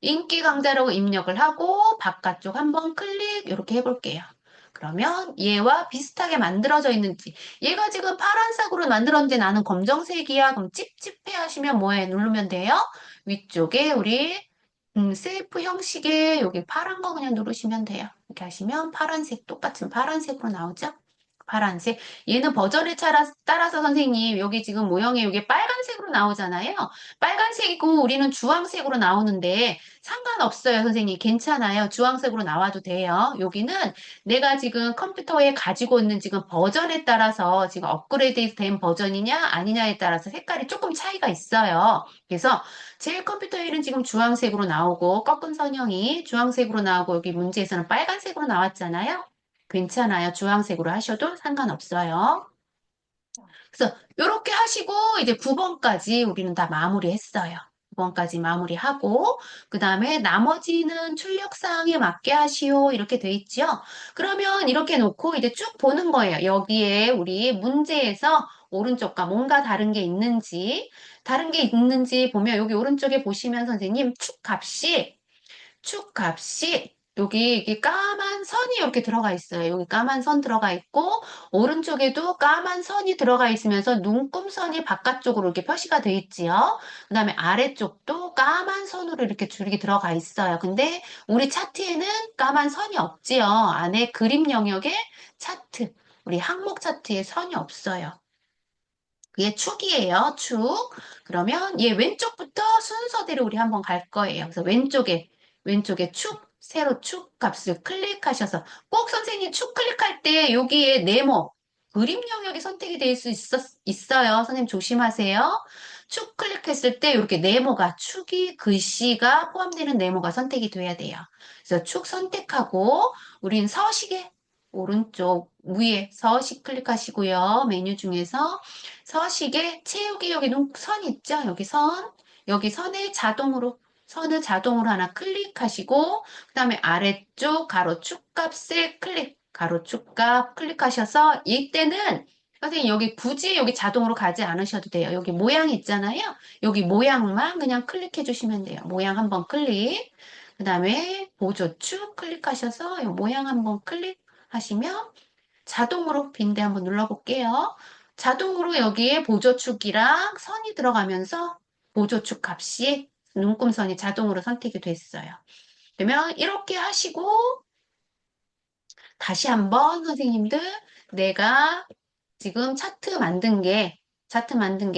인기 강자라고 입력을 하고 바깥쪽 한번 클릭 이렇게 해볼게요. 그러면 얘와 비슷하게 만들어져 있는지 얘가 지금 파란색으로 만들었는데 나는 검정색이야. 그럼 찝찝해 하시면 뭐에 누르면 돼요? 위쪽에 우리 셀프 형식의 여기 파란 거 그냥 누르시면 돼요. 이렇게 하시면 파란색 똑같은 파란색으로 나오죠? 파란색. 얘는 버전에 따라서 선생님 여기 지금 모형이 여기 빨간색으로 나오잖아요. 빨간색이고 우리는 주황색으로 나오는데 상관없어요, 선생님. 괜찮아요. 주황색으로 나와도 돼요. 여기는 내가 지금 컴퓨터에 가지고 있는 지금 버전에 따라서 지금 업그레이드 된 버전이냐 아니냐에 따라서 색깔이 조금 차이가 있어요. 그래서 제 컴퓨터에는 지금 주황색으로 나오고 꺾은 선형이 주황색으로 나오고 여기 문제에서는 빨간색으로 나왔잖아요. 괜찮아요. 주황색으로 하셔도 상관없어요. 그래서 이렇게 하시고 이제 9번까지 우리는 다 마무리했어요. 9번까지 마무리하고 그 다음에 나머지는 출력사항에 맞게 하시오 이렇게 돼 있죠. 그러면 이렇게 놓고 이제 쭉 보는 거예요. 여기에 우리 문제에서 오른쪽과 뭔가 다른 게 있는지 보면 여기 오른쪽에 보시면 선생님 축 값이 여기 이게 까만 선이 이렇게 들어가 있어요. 여기 까만 선 들어가 있고 오른쪽에도 까만 선이 들어가 있으면서 눈금선이 바깥쪽으로 이렇게 표시가 돼 있지요. 그다음에 아래쪽도 까만 선으로 이렇게 줄이 들어가 있어요. 근데 우리 차트에는 까만 선이 없지요. 안에 그림 영역에 차트, 우리 항목 차트에 선이 없어요. 그게 축이에요, 축. 그러면 얘 왼쪽부터 순서대로 우리 한번 갈 거예요. 그래서 왼쪽에 세로 축 값을 클릭하셔서 꼭 선생님 축 클릭할 때 여기에 네모, 그림 영역이 선택이 될 수 있어요. 선생님 조심하세요. 축 클릭했을 때 이렇게 네모가, 축이, 글씨가 포함되는 네모가 선택이 돼야 돼요. 그래서 축 선택하고, 우린 서식에 오른쪽 위에 서식 클릭하시고요. 메뉴 중에서 서식에 채우기 여기 선 있죠? 여기 선에 선을 자동으로 하나 클릭하시고, 그 다음에 아래쪽 가로 축값을 가로 축값 클릭하셔서 이때는 선생님 여기 굳이 여기 자동으로 가지 않으셔도 돼요. 여기 모양 있잖아요. 여기 모양만 그냥 클릭해 주시면 돼요. 모양 한번 클릭. 그 다음에 보조축 클릭하셔서 이 모양 한번 클릭하시면 자동으로 빈대 한번 눌러볼게요. 자동으로 여기에 보조축이랑 선이 들어가면서 보조축 값이 눈금선이 자동으로 선택이 됐어요. 그러면 이렇게 하시고 다시 한번 선생님들 내가 지금 차트 만든 게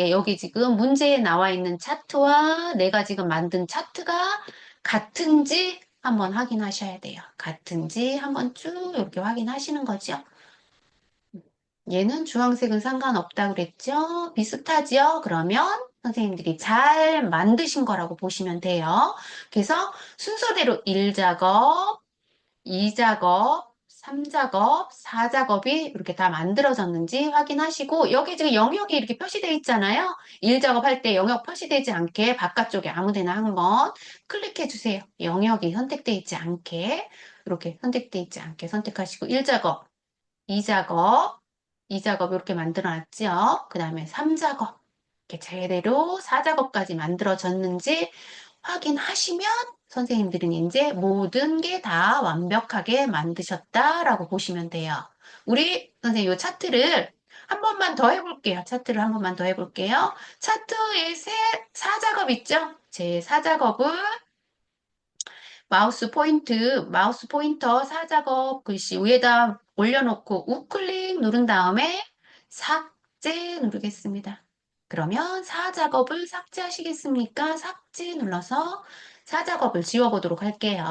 여기 지금 문제에 나와 있는 차트와 내가 지금 만든 차트가 같은지 한번 확인하셔야 돼요. 같은지 한번 쭉 이렇게 확인하시는 거죠. 얘는 주황색은 상관없다고 그랬죠? 비슷하죠? 그러면 선생님들이 잘 만드신 거라고 보시면 돼요. 그래서 순서대로 1작업, 2작업, 3작업, 4작업이 이렇게 다 만들어졌는지 확인하시고 여기 지금 영역이 이렇게 표시되어 있잖아요. 1작업 할 때 영역 표시되지 않게 바깥쪽에 아무 데나 한번 클릭해 주세요. 영역이 선택되어 있지 않게 이렇게 선택되어 있지 않게 선택하시고 1작업, 2작업, 2작업 이렇게 만들어 놨죠. 그 다음에 3작업 이렇게 제대로 4작업까지 만들어졌는지 확인하시면 선생님들은 이제 모든 게 다 완벽하게 만드셨다라고 보시면 돼요. 우리 선생님 이 차트를 한 번만 더 해볼게요. 차트를 한 번만 더 해볼게요. 차트에 4작업 있죠? 제 4작업을 마우스 포인터 사작업 글씨 위에다 올려놓고 우클릭 누른 다음에 삭제 누르겠습니다. 그러면 사작업을 삭제하시겠습니까? 삭제 눌러서 사작업을 지워보도록 할게요.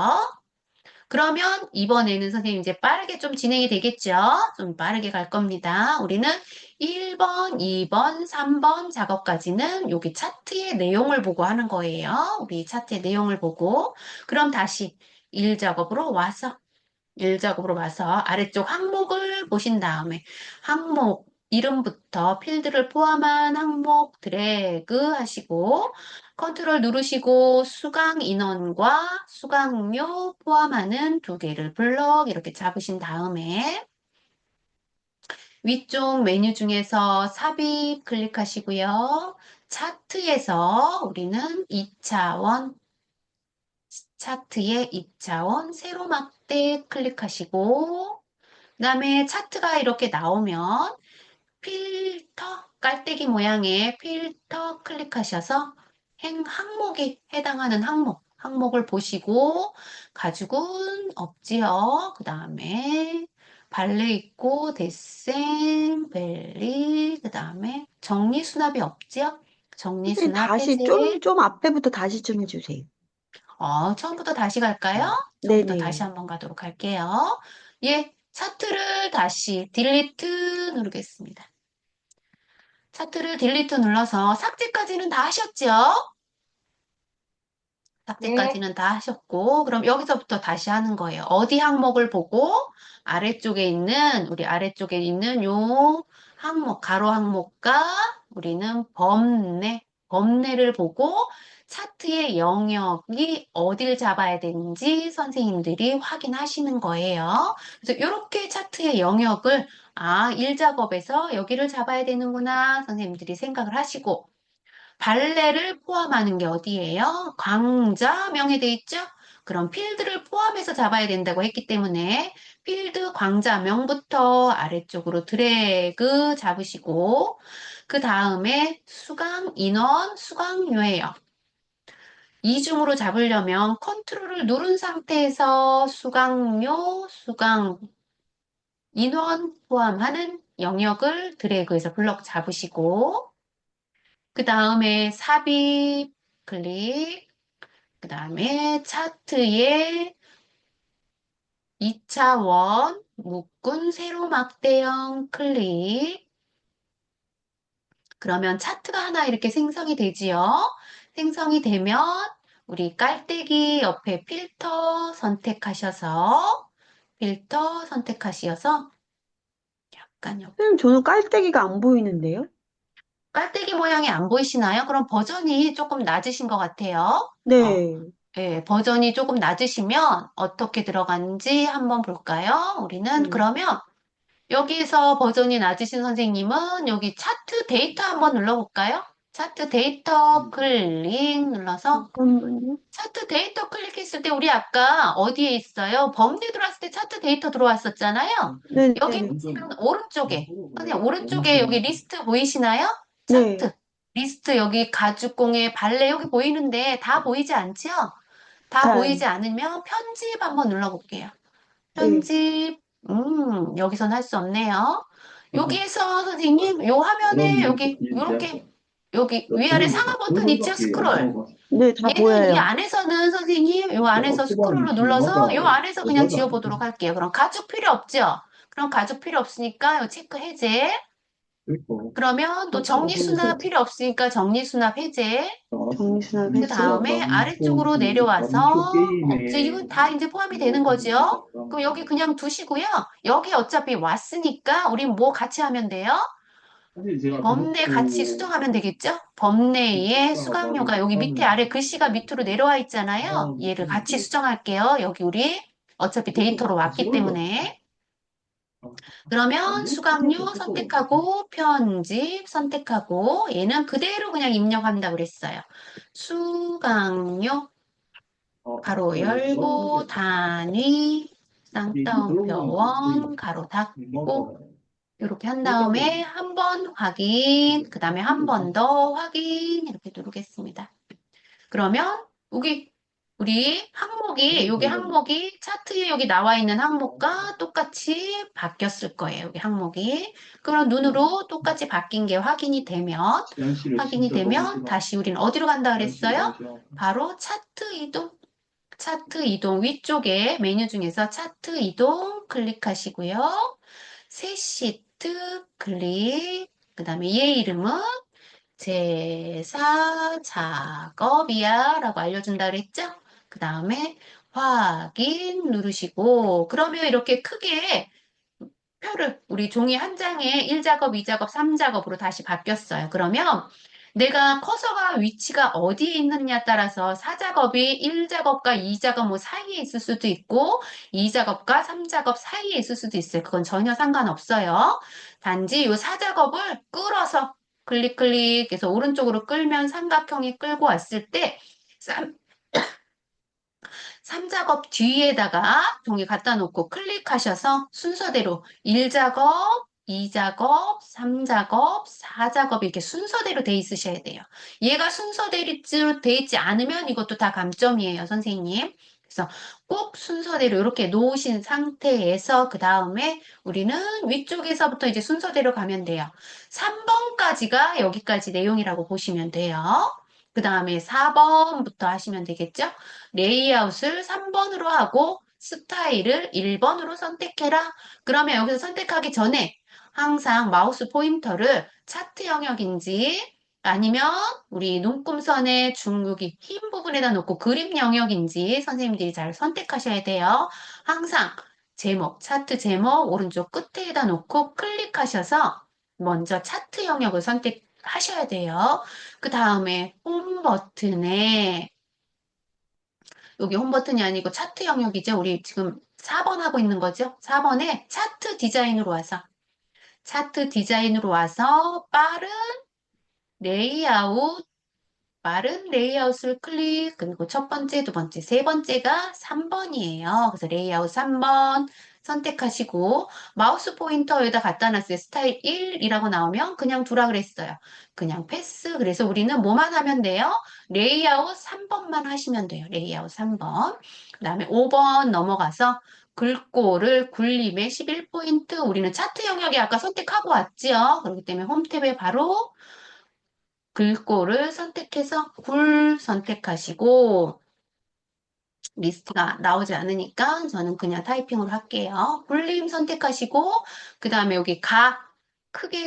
그러면 이번에는 선생님 이제 빠르게 좀 진행이 되겠죠? 좀 빠르게 갈 겁니다. 우리는 1번, 2번, 3번 작업까지는 여기 차트의 내용을 보고 하는 거예요. 우리 차트의 내용을 보고. 그럼 다시 1작업으로 와서 아래쪽 항목을 보신 다음에 항목 이름부터 필드를 포함한 항목 드래그 하시고 컨트롤 누르시고 수강 인원과 수강료 포함하는 두 개를 블럭 이렇게 잡으신 다음에 위쪽 메뉴 중에서 삽입 클릭하시고요. 차트에서 우리는 2차원 차트의 2차원 세로 막대 클릭하시고 그다음에 차트가 이렇게 나오면 필터, 깔때기 모양의 필터 클릭하셔서 항목에 해당하는 항목을 보시고 가죽은 없지요. 그 다음에 발레 있고 데센, 벨리, 그 다음에 정리수납이 없지요. 선생님, 정리수납 다시 해제. 좀 앞에부터 다시 좀 해주세요. 처음부터 다시 갈까요? 처음부터 다시 네네. 한번 가도록 할게요. 예, 차트를 다시 딜리트 누르겠습니다. 차트를 딜리트 눌러서 삭제까지는 다 하셨죠? 네, 삭제까지는 다 하셨고, 그럼 여기서부터 다시 하는 거예요. 어디 항목을 보고 우리 아래쪽에 있는 요 항목, 가로 항목과 우리는 범례를 보고 차트의 영역이 어딜 잡아야 되는지 선생님들이 확인하시는 거예요. 그래서 이렇게 차트의 영역을 1작업에서 여기를 잡아야 되는구나 선생님들이 생각을 하시고 발레를 포함하는 게 어디예요? 광자명에 돼 있죠? 그럼 필드를 포함해서 잡아야 된다고 했기 때문에 필드 광자명부터 아래쪽으로 드래그 잡으시고 그 다음에 수강 인원, 수강료예요. 이중으로 잡으려면 컨트롤을 누른 상태에서 수강료, 수강 인원 포함하는 영역을 드래그해서 블럭 잡으시고 그 다음에 삽입 클릭, 그 다음에 차트에 2차원 묶은 세로 막대형 클릭. 그러면 차트가 하나 이렇게 생성이 되지요. 생성이 되면 우리 깔때기 옆에 필터 선택하셔서 약간 옆 선생님, 저는 깔때기가 안 보이는데요? 깔때기 모양이 안 보이시나요? 그럼 버전이 조금 낮으신 것 같아요. 네. 예, 버전이 조금 낮으시면 어떻게 들어가는지 한번 볼까요? 우리는 네. 그러면 여기서 버전이 낮으신 선생님은 여기 차트 데이터 한번 눌러볼까요? 차트 데이터 클릭 눌러서 잠깐만요. 차트 데이터 클릭했을 때 우리 아까 어디에 있어요? 범위 들어왔을 때 차트 데이터 들어왔었잖아요. 여기 네네. 보시면 오른쪽에 선생님 오른쪽에 여기 리스트 보이시나요? 네. 차트 리스트 여기 가죽공예 발레 여기 보이는데 다 보이지 않죠? 다 잘. 보이지 않으면 편집 한번 눌러볼게요. 네. 편집, 여기선 할 수 없네요. 여기에서 선생님, 요 화면에 여기, 요렇게, 여기 위아래 상하 버튼 있죠? 스크롤. 네, 다 얘는 이 보여요. 안에서는 선생님, 요 안에서 스크롤로 눌러서 요 안에서 그냥 지워보도록 할게요. 그럼 가죽 필요 없죠? 그럼 가죽 필요 없으니까 요 체크 해제. 그러면 또 정리 수납 필요 없으니까 정리 수납 해제. 정리수납 그 다음에 해제. 아래쪽으로 내려와서 이제 이건 다 이제 포함이 되는 거죠. 그럼 여기 그냥 두시고요. 여기 어차피 왔으니까 우린 뭐 같이 하면 돼요? 범내 같이 수정하면 되겠죠? 범내에 수강료가 여기 밑에 아래 글씨가 밑으로 내려와 있잖아요. 얘를 같이 수정할게요. 여기 우리 어차피 데이터로 왔기 때문에. 그러면 수강료 선택하고 편집 선택하고 얘는 그대로 그냥 입력한다고 그랬어요. 수강료 가로 열고 단위 쌍따옴표 원 가로 닫고 이렇게 한 다음에 한 번 확인 그 다음에 한 번 더 확인 이렇게 누르겠습니다. 그러면 여기 우리 항목이 여기 항목이 차트에 여기 나와 있는 항목과 똑같이 바뀌었을 거예요. 여기 항목이. 그럼 눈으로 똑같이 바뀐 게 확인이 되면 다시 우리는 어디로 간다 그랬어요? 바로 차트 이동 위쪽에 메뉴 중에서 차트 이동 클릭하시고요. 새 시트 클릭. 그다음에 얘 이름은 제사 작업이야 라고 알려준다 그랬죠? 그 다음에 확인 누르시고 그러면 이렇게 크게 표를 우리 종이 한 장에 1작업, 2작업, 3작업으로 다시 바뀌었어요. 그러면 내가 커서가 위치가 어디에 있느냐에 따라서 4작업이 1작업과 2작업 뭐 사이에 있을 수도 있고 2작업과 3작업 사이에 있을 수도 있어요. 그건 전혀 상관없어요. 단지 이 4작업을 끌어서 클릭해서 오른쪽으로 끌면 삼각형이 끌고 왔을 때 3작업 뒤에다가 종이 갖다 놓고 클릭하셔서 순서대로 1작업, 2작업, 3작업, 4작업 이렇게 순서대로 돼 있으셔야 돼요. 얘가 순서대로 돼 있지 않으면 이것도 다 감점이에요, 선생님. 그래서 꼭 순서대로 이렇게 놓으신 상태에서 그 다음에 우리는 위쪽에서부터 이제 순서대로 가면 돼요. 3번까지가 여기까지 내용이라고 보시면 돼요. 그 다음에 4번부터 하시면 되겠죠? 레이아웃을 3번으로 하고 스타일을 1번으로 선택해라. 그러면 여기서 선택하기 전에 항상 마우스 포인터를 차트 영역인지 아니면 우리 눈금선의 중국이 흰 부분에다 놓고 그림 영역인지 선생님들이 잘 선택하셔야 돼요. 항상 제목, 차트 제목 오른쪽 끝에다 놓고 클릭하셔서 먼저 차트 영역을 선택하셔야 돼요. 그 다음에 홈 버튼에 여기 홈 버튼이 아니고 차트 영역이죠. 우리 지금 4번 하고 있는 거죠. 4번에 차트 디자인으로 와서 레이아웃, 빠른 레이아웃을 클릭, 그리고 첫 번째, 두 번째, 세 번째가 3번이에요. 그래서 레이아웃 3번 선택하시고, 마우스 포인터 여기다 갖다 놨어요. 스타일 1이라고 나오면 그냥 두라 그랬어요. 그냥 패스. 그래서 우리는 뭐만 하면 돼요? 레이아웃 3번만 하시면 돼요. 레이아웃 3번. 그 다음에 5번 넘어가서 글꼴을 굴림에 11포인트. 우리는 차트 영역에 아까 선택하고 왔지요. 그렇기 때문에 홈 탭에 바로 글꼴을 선택해서 굴 선택하시고 리스트가 나오지 않으니까 저는 그냥 타이핑으로 할게요. 굴림 선택하시고 그 다음에 여기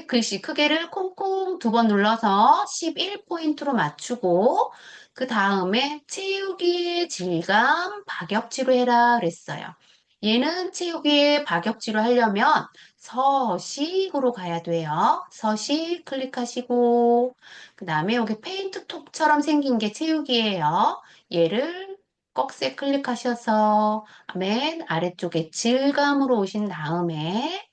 글씨 크게를 콩콩 2번 눌러서 11포인트로 맞추고 그 다음에 채우기의 질감 박역지로 해라 그랬어요. 얘는 채우기의 박역지로 하려면 서식으로 가야 돼요. 서식 클릭하시고 그 다음에 여기 페인트 톱처럼 생긴 게 채우기예요. 얘를 꺽쇠 클릭하셔서 맨 아래쪽에 질감으로 오신 다음에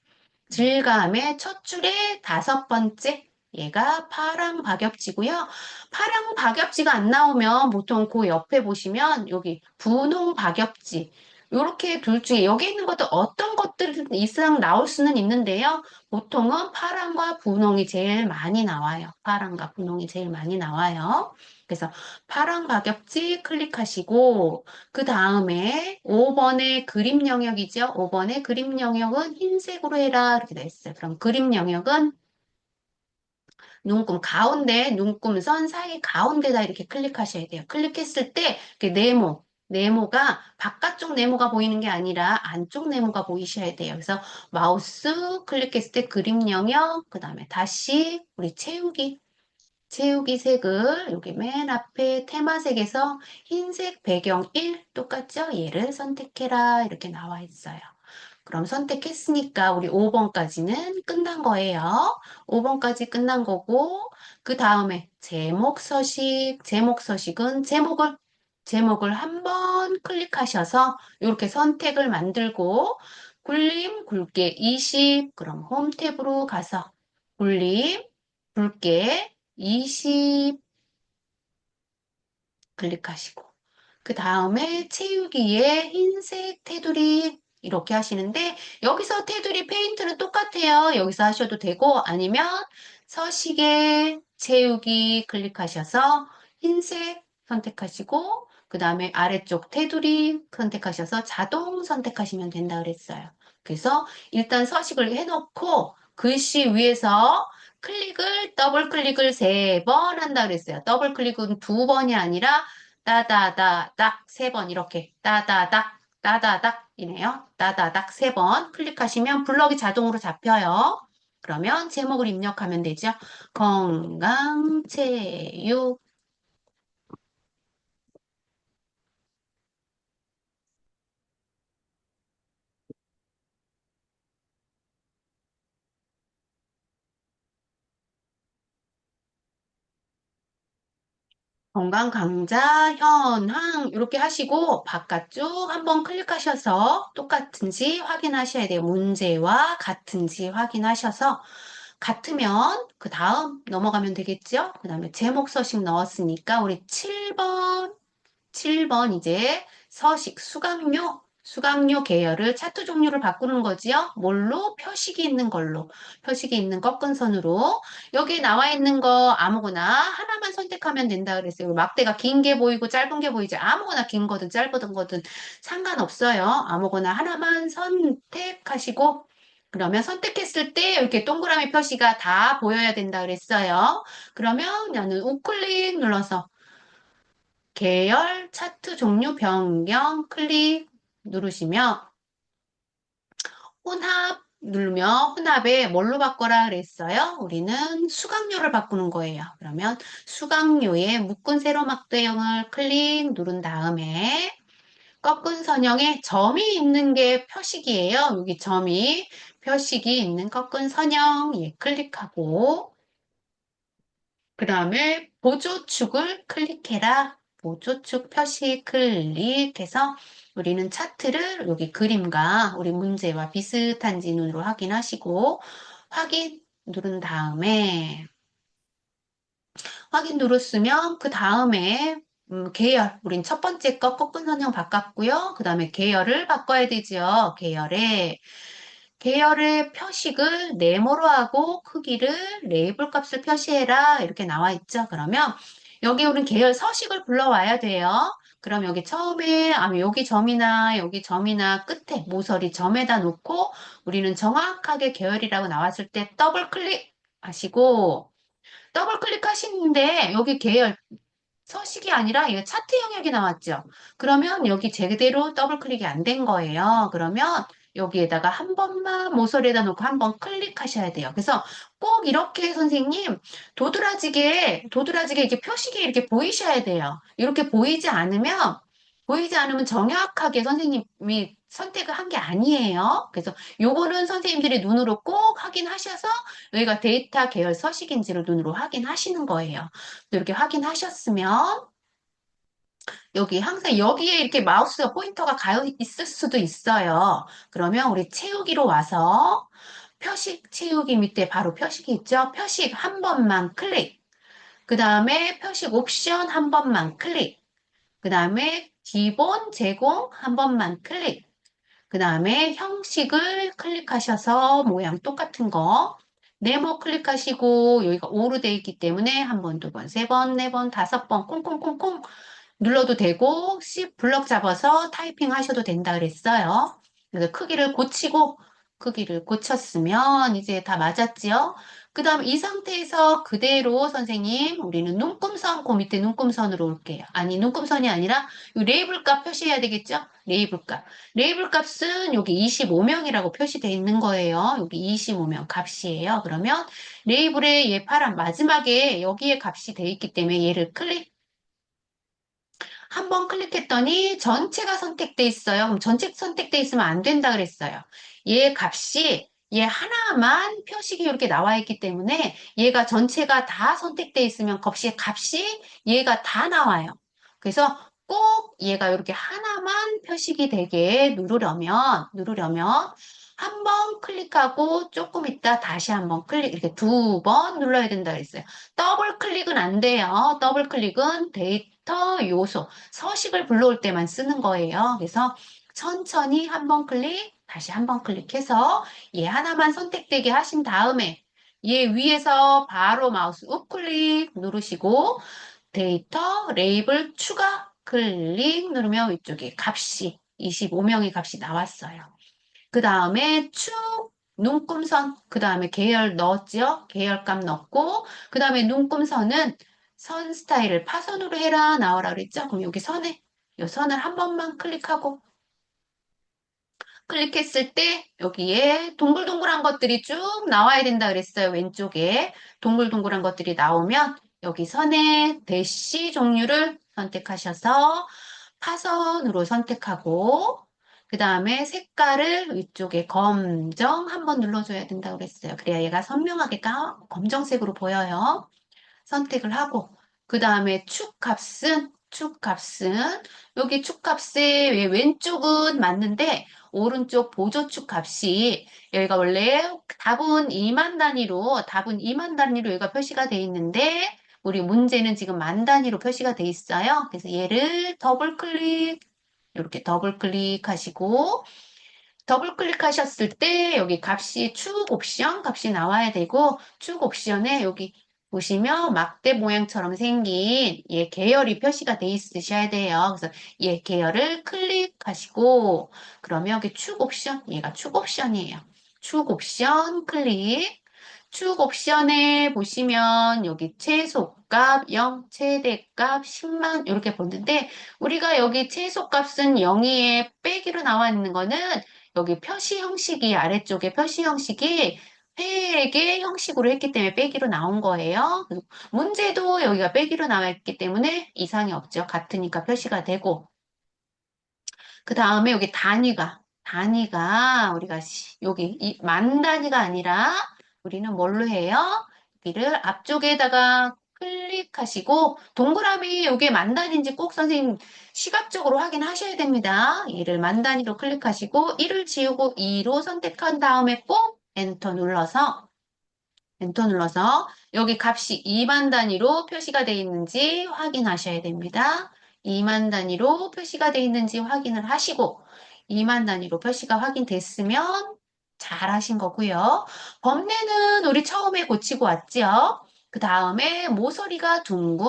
질감의 첫 줄에 5번째 얘가 파랑 박엽지고요. 파랑 박엽지가 안 나오면 보통 그 옆에 보시면 여기 분홍 박엽지 이렇게 둘 중에 여기 있는 것도 어떤 것들 이상 나올 수는 있는데요. 보통은 파랑과 분홍이 제일 많이 나와요. 파랑과 분홍이 제일 많이 나와요. 그래서 파랑 박엽지 클릭하시고 그 다음에 5번의 그림 영역이죠. 5번의 그림 영역은 흰색으로 해라 이렇게 돼 있어요. 그럼 그림 영역은 눈금선 사이 가운데다 이렇게 클릭하셔야 돼요. 클릭했을 때 이렇게 네모가 바깥쪽 네모가 보이는 게 아니라 안쪽 네모가 보이셔야 돼요. 그래서 마우스 클릭했을 때 그림 영역, 그 다음에 다시 우리 채우기 색을 여기 맨 앞에 테마색에서 흰색 배경 1 똑같죠? 얘를 선택해라 이렇게 나와 있어요. 그럼 선택했으니까 우리 5번까지는 끝난 거예요. 5번까지 끝난 거고 그 다음에 제목 서식은 제목을 한번 클릭하셔서 이렇게 선택을 만들고 굴림 굵게 20 그럼 홈 탭으로 가서 굴림 굵게 20 클릭하시고 그 다음에 채우기에 흰색 테두리 이렇게 하시는데 여기서 테두리 페인트는 똑같아요. 여기서 하셔도 되고 아니면 서식에 채우기 클릭하셔서 흰색 선택하시고 그 다음에 아래쪽 테두리 선택하셔서 자동 선택하시면 된다 그랬어요. 그래서 일단 서식을 해놓고 글씨 위에서 더블 클릭을 3번 한다 그랬어요. 더블 클릭은 2번이 아니라 따다다닥 3번 이렇게 따다닥 이네요. 따다닥 3번 클릭하시면 블럭이 자동으로 잡혀요. 그러면 제목을 입력하면 되죠. 건강체육 건강 강좌 현황 이렇게 하시고 바깥쪽 한번 클릭하셔서 똑같은지 확인하셔야 돼요. 문제와 같은지 확인하셔서 같으면 그 다음 넘어가면 되겠죠? 그 다음에 제목 서식 넣었으니까 우리 7번 이제 수강료 계열을 차트 종류를 바꾸는 거지요. 뭘로? 표식이 있는 꺾은 선으로 여기 나와 있는 거 아무거나 하나만 선택하면 된다 그랬어요. 막대가 긴 게 보이고 짧은 게 보이지 아무거나 긴 거든 짧은 거든 상관없어요. 아무거나 하나만 선택하시고 그러면 선택했을 때 이렇게 동그라미 표시가 다 보여야 된다 그랬어요. 그러면 나는 우클릭 눌러서 계열 차트 종류 변경 클릭 누르시면 혼합 누르면 혼합에 뭘로 바꿔라 그랬어요? 우리는 수강료를 바꾸는 거예요. 그러면 수강료에 묶은 세로 막대형을 클릭 누른 다음에 꺾은 선형에 점이 있는 게 표식이에요. 여기 점이 표식이 있는 꺾은 선형 예, 클릭하고 그 다음에 보조축을 클릭해라. 보조축 표시 클릭해서 우리는 차트를 여기 그림과 우리 문제와 비슷한지 눈으로 확인하시고 확인 누른 다음에 확인 누르시면 그 다음에 계열 우린 첫 번째 거 꺾은 선형 바꿨고요. 그 다음에 계열을 바꿔야 되죠. 계열의 표식을 네모로 하고 크기를 레이블 값을 표시해라 이렇게 나와 있죠. 그러면 여기 우린 계열 서식을 불러와야 돼요. 그럼 여기 처음에 여기 점이나 끝에 모서리 점에다 놓고 우리는 정확하게 계열이라고 나왔을 때 더블 클릭 하시고 더블 클릭하시는데 여기 계열 서식이 아니라 이거 차트 영역이 나왔죠. 그러면 여기 제대로 더블 클릭이 안 된 거예요. 그러면 여기에다가 한 번만 모서리에다 놓고 한 번 클릭하셔야 돼요. 그래서 꼭 이렇게 선생님 도드라지게 이렇게 표식이 이렇게 보이셔야 돼요. 이렇게 보이지 않으면 정확하게 선생님이 선택을 한 게 아니에요. 그래서 요거는 선생님들이 눈으로 꼭 확인하셔서 여기가 데이터 계열 서식인지를 눈으로 확인하시는 거예요. 이렇게 확인하셨으면 여기 항상 여기에 이렇게 마우스 포인터가 가 있을 수도 있어요. 그러면 우리 채우기로 와서 표식 채우기 밑에 바로 표식이 있죠. 표식 한 번만 클릭. 그 다음에 표식 옵션 한 번만 클릭. 그 다음에 기본 제공 한 번만 클릭. 그 다음에 형식을 클릭하셔서 모양 똑같은 거. 네모 클릭하시고 여기가 오로 되어 있기 때문에 한 번, 두 번, 세 번, 네 번, 다섯 번 콩콩콩콩 눌러도 되고 Shift 블럭 잡아서 타이핑 하셔도 된다 그랬어요. 그래서 크기를 고쳤으면 이제 다 맞았지요. 그 다음 이 상태에서 그대로 선생님 우리는 눈금선 그 밑에 눈금선으로 올게요. 아니 눈금선이 아니라 이 레이블 값 표시해야 되겠죠? 레이블 값. 레이블 값은 여기 25명이라고 표시되어 있는 거예요. 여기 25명 값이에요. 그러면 레이블의 얘 파란 마지막에 여기에 값이 되어 있기 때문에 얘를 한 번 클릭했더니 전체가 선택돼 있어요. 그럼 전체 선택돼 있으면 안 된다 그랬어요. 얘 값이 얘 하나만 표식이 이렇게 나와 있기 때문에 얘가 전체가 다 선택돼 있으면 값이 얘가 다 나와요. 그래서 꼭 얘가 이렇게 하나만 표식이 되게 누르려면 한 번 클릭하고 조금 있다 다시 한 번 클릭 이렇게 두 번 눌러야 된다 그랬어요. 더블 클릭은 안 돼요. 더블 클릭은 데이터 요소 서식을 불러올 때만 쓰는 거예요. 그래서 천천히 한 번 클릭, 다시 한 번 클릭해서 얘 하나만 선택되게 하신 다음에 얘 위에서 바로 마우스 우클릭 누르시고 데이터 레이블 추가 클릭 누르면 위쪽에 값이 25명의 값이 나왔어요. 그 다음에 축, 눈금선, 그 다음에 계열 넣었죠? 계열값 넣고, 그 다음에 눈금선은 선 스타일을 파선으로 해라, 나와라 그랬죠? 그럼 여기 이 선을 한 번만 클릭했을 때 여기에 동글동글한 것들이 쭉 나와야 된다 그랬어요. 왼쪽에 동글동글한 것들이 나오면 여기 선의 대시 종류를 선택하셔서 파선으로 선택하고 그 다음에 색깔을 위쪽에 검정 한번 눌러줘야 된다고 그랬어요. 그래야 얘가 선명하게 검정색으로 보여요. 선택을 하고 그 다음에 축 값은 여기 축 값의 왼쪽은 맞는데 오른쪽 보조축 값이 여기가 원래 답은 2만 단위로 얘가 표시가 돼 있는데 우리 문제는 지금 만 단위로 표시가 돼 있어요. 그래서 얘를 이렇게 더블 클릭하시고 더블 클릭하셨을 때 여기 값이 축 옵션 값이 나와야 되고 축 옵션에 여기 보시면 막대 모양처럼 생긴 얘 계열이 표시가 돼 있으셔야 돼요. 그래서 얘 계열을 클릭하시고 그러면 여기 축 옵션 얘가 축 옵션이에요. 축 옵션 클릭 축 옵션에 보시면 여기 최소값 0, 최대값 10만 이렇게 보는데 우리가 여기 최소값은 0이에 빼기로 나와 있는 거는 여기 표시 형식이 아래쪽에 표시 형식이 회계 형식으로 했기 때문에 빼기로 나온 거예요. 문제도 여기가 빼기로 나와 있기 때문에 이상이 없죠. 같으니까 표시가 되고. 그 다음에 여기 단위가 우리가 여기 만 단위가 아니라 우리는 뭘로 해요? 여기를 앞쪽에다가 클릭하시고 동그라미 이게 만 단위인지 꼭 선생님 시각적으로 확인하셔야 됩니다. 얘를 만 단위로 클릭하시고 1을 지우고 2로 선택한 다음에 꼭 엔터 눌러서 여기 값이 2만 단위로 표시가 되어 있는지 확인하셔야 됩니다. 2만 단위로 표시가 되어 있는지 확인을 하시고 2만 단위로 표시가 확인됐으면 잘 하신 거고요. 범례는 우리 처음에 고치고 왔죠. 그 다음에 모서리가 둥근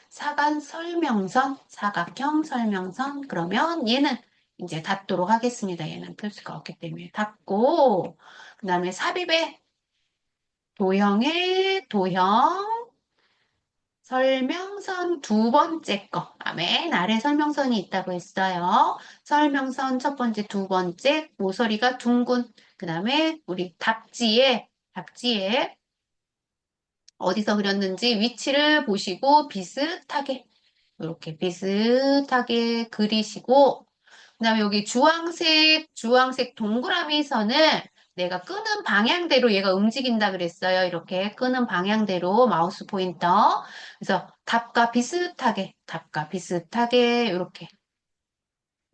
사각형 설명선 그러면 얘는 이제 닫도록 하겠습니다. 얘는 표시가 없기 때문에 닫고 그 다음에 삽입의 도형의 도형 설명선 두 번째 거. 맨 아래 설명선이 있다고 했어요. 설명선 첫 번째, 두 번째, 모서리가 둥근. 그 다음에 우리 답지에 어디서 그렸는지 위치를 보시고 비슷하게, 이렇게 비슷하게 그리시고, 그 다음에 여기 주황색 동그라미 선을 내가 끄는 방향대로 얘가 움직인다 그랬어요. 이렇게 끄는 방향대로 마우스 포인터. 그래서 답과 비슷하게 이렇게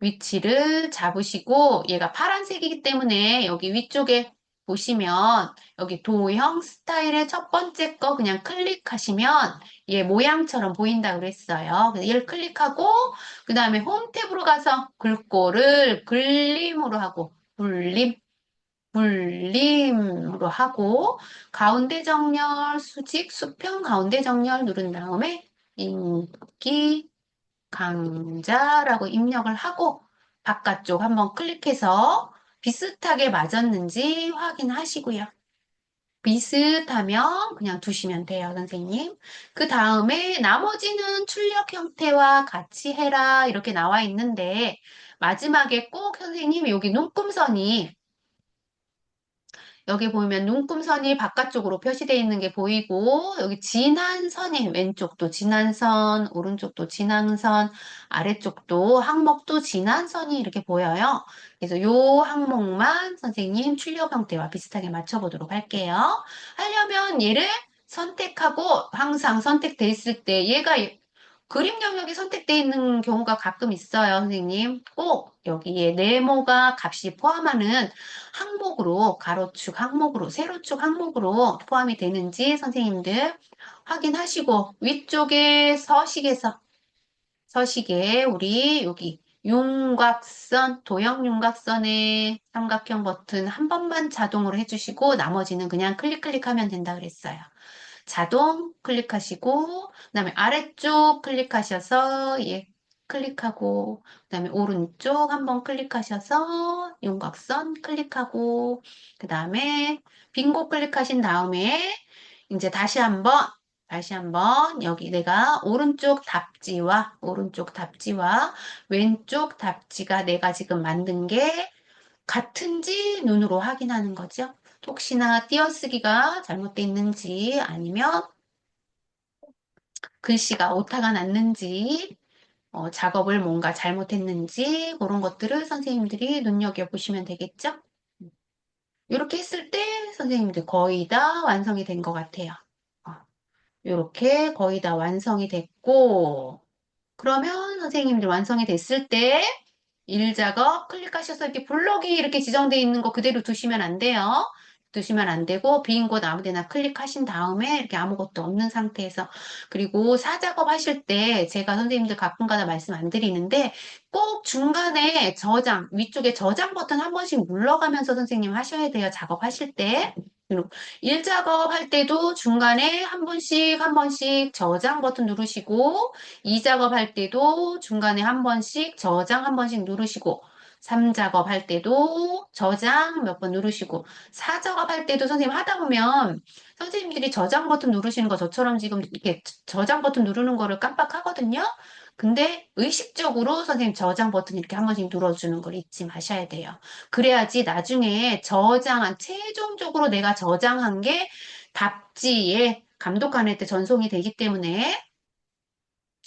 위치를 잡으시고 얘가 파란색이기 때문에 여기 위쪽에 보시면 여기 도형 스타일의 첫 번째 거 그냥 클릭하시면 얘 모양처럼 보인다 그랬어요. 그래서 얘를 클릭하고 그 다음에 홈 탭으로 가서 글꼴을 글림으로 하고 불림으로 하고 가운데 정렬 수직 수평 가운데 정렬 누른 다음에 인기 강자라고 입력을 하고 바깥쪽 한번 클릭해서 비슷하게 맞았는지 확인하시고요. 비슷하면 그냥 두시면 돼요, 선생님. 그 다음에 나머지는 출력 형태와 같이 해라 이렇게 나와 있는데 마지막에 꼭 선생님 여기 눈금선이 여기 보면 눈금선이 바깥쪽으로 표시되어 있는 게 보이고 여기 진한 선이 왼쪽도 진한 선, 오른쪽도 진한 선, 아래쪽도 항목도 진한 선이 이렇게 보여요. 그래서 요 항목만 선생님 출력 형태와 비슷하게 맞춰보도록 할게요. 하려면 얘를 선택하고 항상 선택돼 있을 때 얘가 그림 영역이 선택되어 있는 경우가 가끔 있어요, 선생님. 꼭 여기에 네모가 값이 포함하는 항목으로, 가로축 항목으로, 세로축 항목으로 포함이 되는지 선생님들 확인하시고 위쪽에 서식에 우리 여기 윤곽선, 도형 윤곽선의 삼각형 버튼 한 번만 자동으로 해주시고 나머지는 그냥 클릭하면 된다 그랬어요. 자동 클릭하시고 그다음에 아래쪽 클릭하셔서 클릭하고 그다음에 오른쪽 한번 클릭하셔서 윤곽선 클릭하고 그다음에 빙고 클릭하신 다음에 이제 다시 한번 여기 내가 오른쪽 답지와 왼쪽 답지가 내가 지금 만든 게 같은지 눈으로 확인하는 거죠. 혹시나 띄어쓰기가 잘못되어 있는지 아니면 글씨가 오타가 났는지 작업을 뭔가 잘못했는지 그런 것들을 선생님들이 눈여겨보시면 되겠죠? 이렇게 했을 때 선생님들 거의 다 완성이 된 것 같아요. 이렇게 거의 다 완성이 됐고 그러면 선생님들 완성이 됐을 때 일작업 클릭하셔서 이렇게 블록이 이렇게 지정되어 있는 거 그대로 두시면 안 돼요. 두시면 안 되고 빈 곳 아무 데나 클릭하신 다음에 이렇게 아무것도 없는 상태에서 그리고 사작업 하실 때 제가 선생님들 가끔가다 말씀 안 드리는데 꼭 중간에 위쪽에 저장 버튼 한 번씩 눌러가면서 선생님 하셔야 돼요. 작업하실 때. 그리고 일작업 할 때도 중간에 한 번씩 저장 버튼 누르시고 이 작업할 때도 중간에 한 번씩 저장 한 번씩 누르시고 3작업 할 때도 저장 몇 번 누르시고 4작업 할 때도 선생님 하다 보면 선생님들이 저장 버튼 누르시는 거 저처럼 지금 이렇게 저장 버튼 누르는 거를 깜빡하거든요. 근데 의식적으로 선생님 저장 버튼 이렇게 한 번씩 눌러주는 걸 잊지 마셔야 돼요. 그래야지 나중에 최종적으로 내가 저장한 게 답지에 감독관할 때 전송이 되기 때문에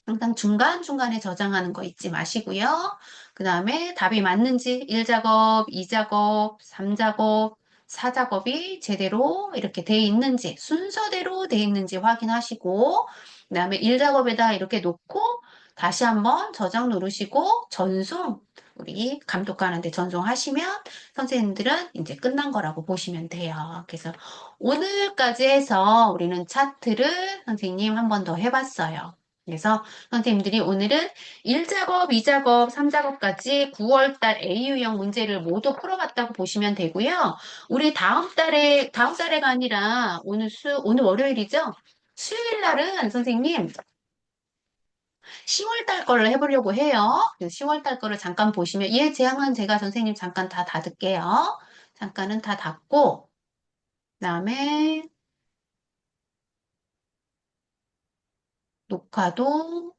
항상 중간중간에 저장하는 거 잊지 마시고요. 그 다음에 답이 맞는지 1작업, 2작업, 3작업, 4작업이 제대로 이렇게 돼 있는지 순서대로 돼 있는지 확인하시고 그 다음에 1작업에다 이렇게 놓고 다시 한번 저장 누르시고 전송 우리 감독관한테 전송하시면 선생님들은 이제 끝난 거라고 보시면 돼요. 그래서 오늘까지 해서 우리는 차트를 선생님 한 번 더 해봤어요. 그래서 선생님들이 오늘은 1작업, 2작업, 3작업까지 9월달 A유형 문제를 모두 풀어봤다고 보시면 되고요. 우리 다음 달에가 아니라 오늘 월요일이죠? 수요일 날은 선생님 10월달 거를 해보려고 해요. 10월달 거를 잠깐 보시면 얘 제항은 제가 선생님 잠깐 다 닫을게요. 잠깐은 다 닫고 그다음에 녹화도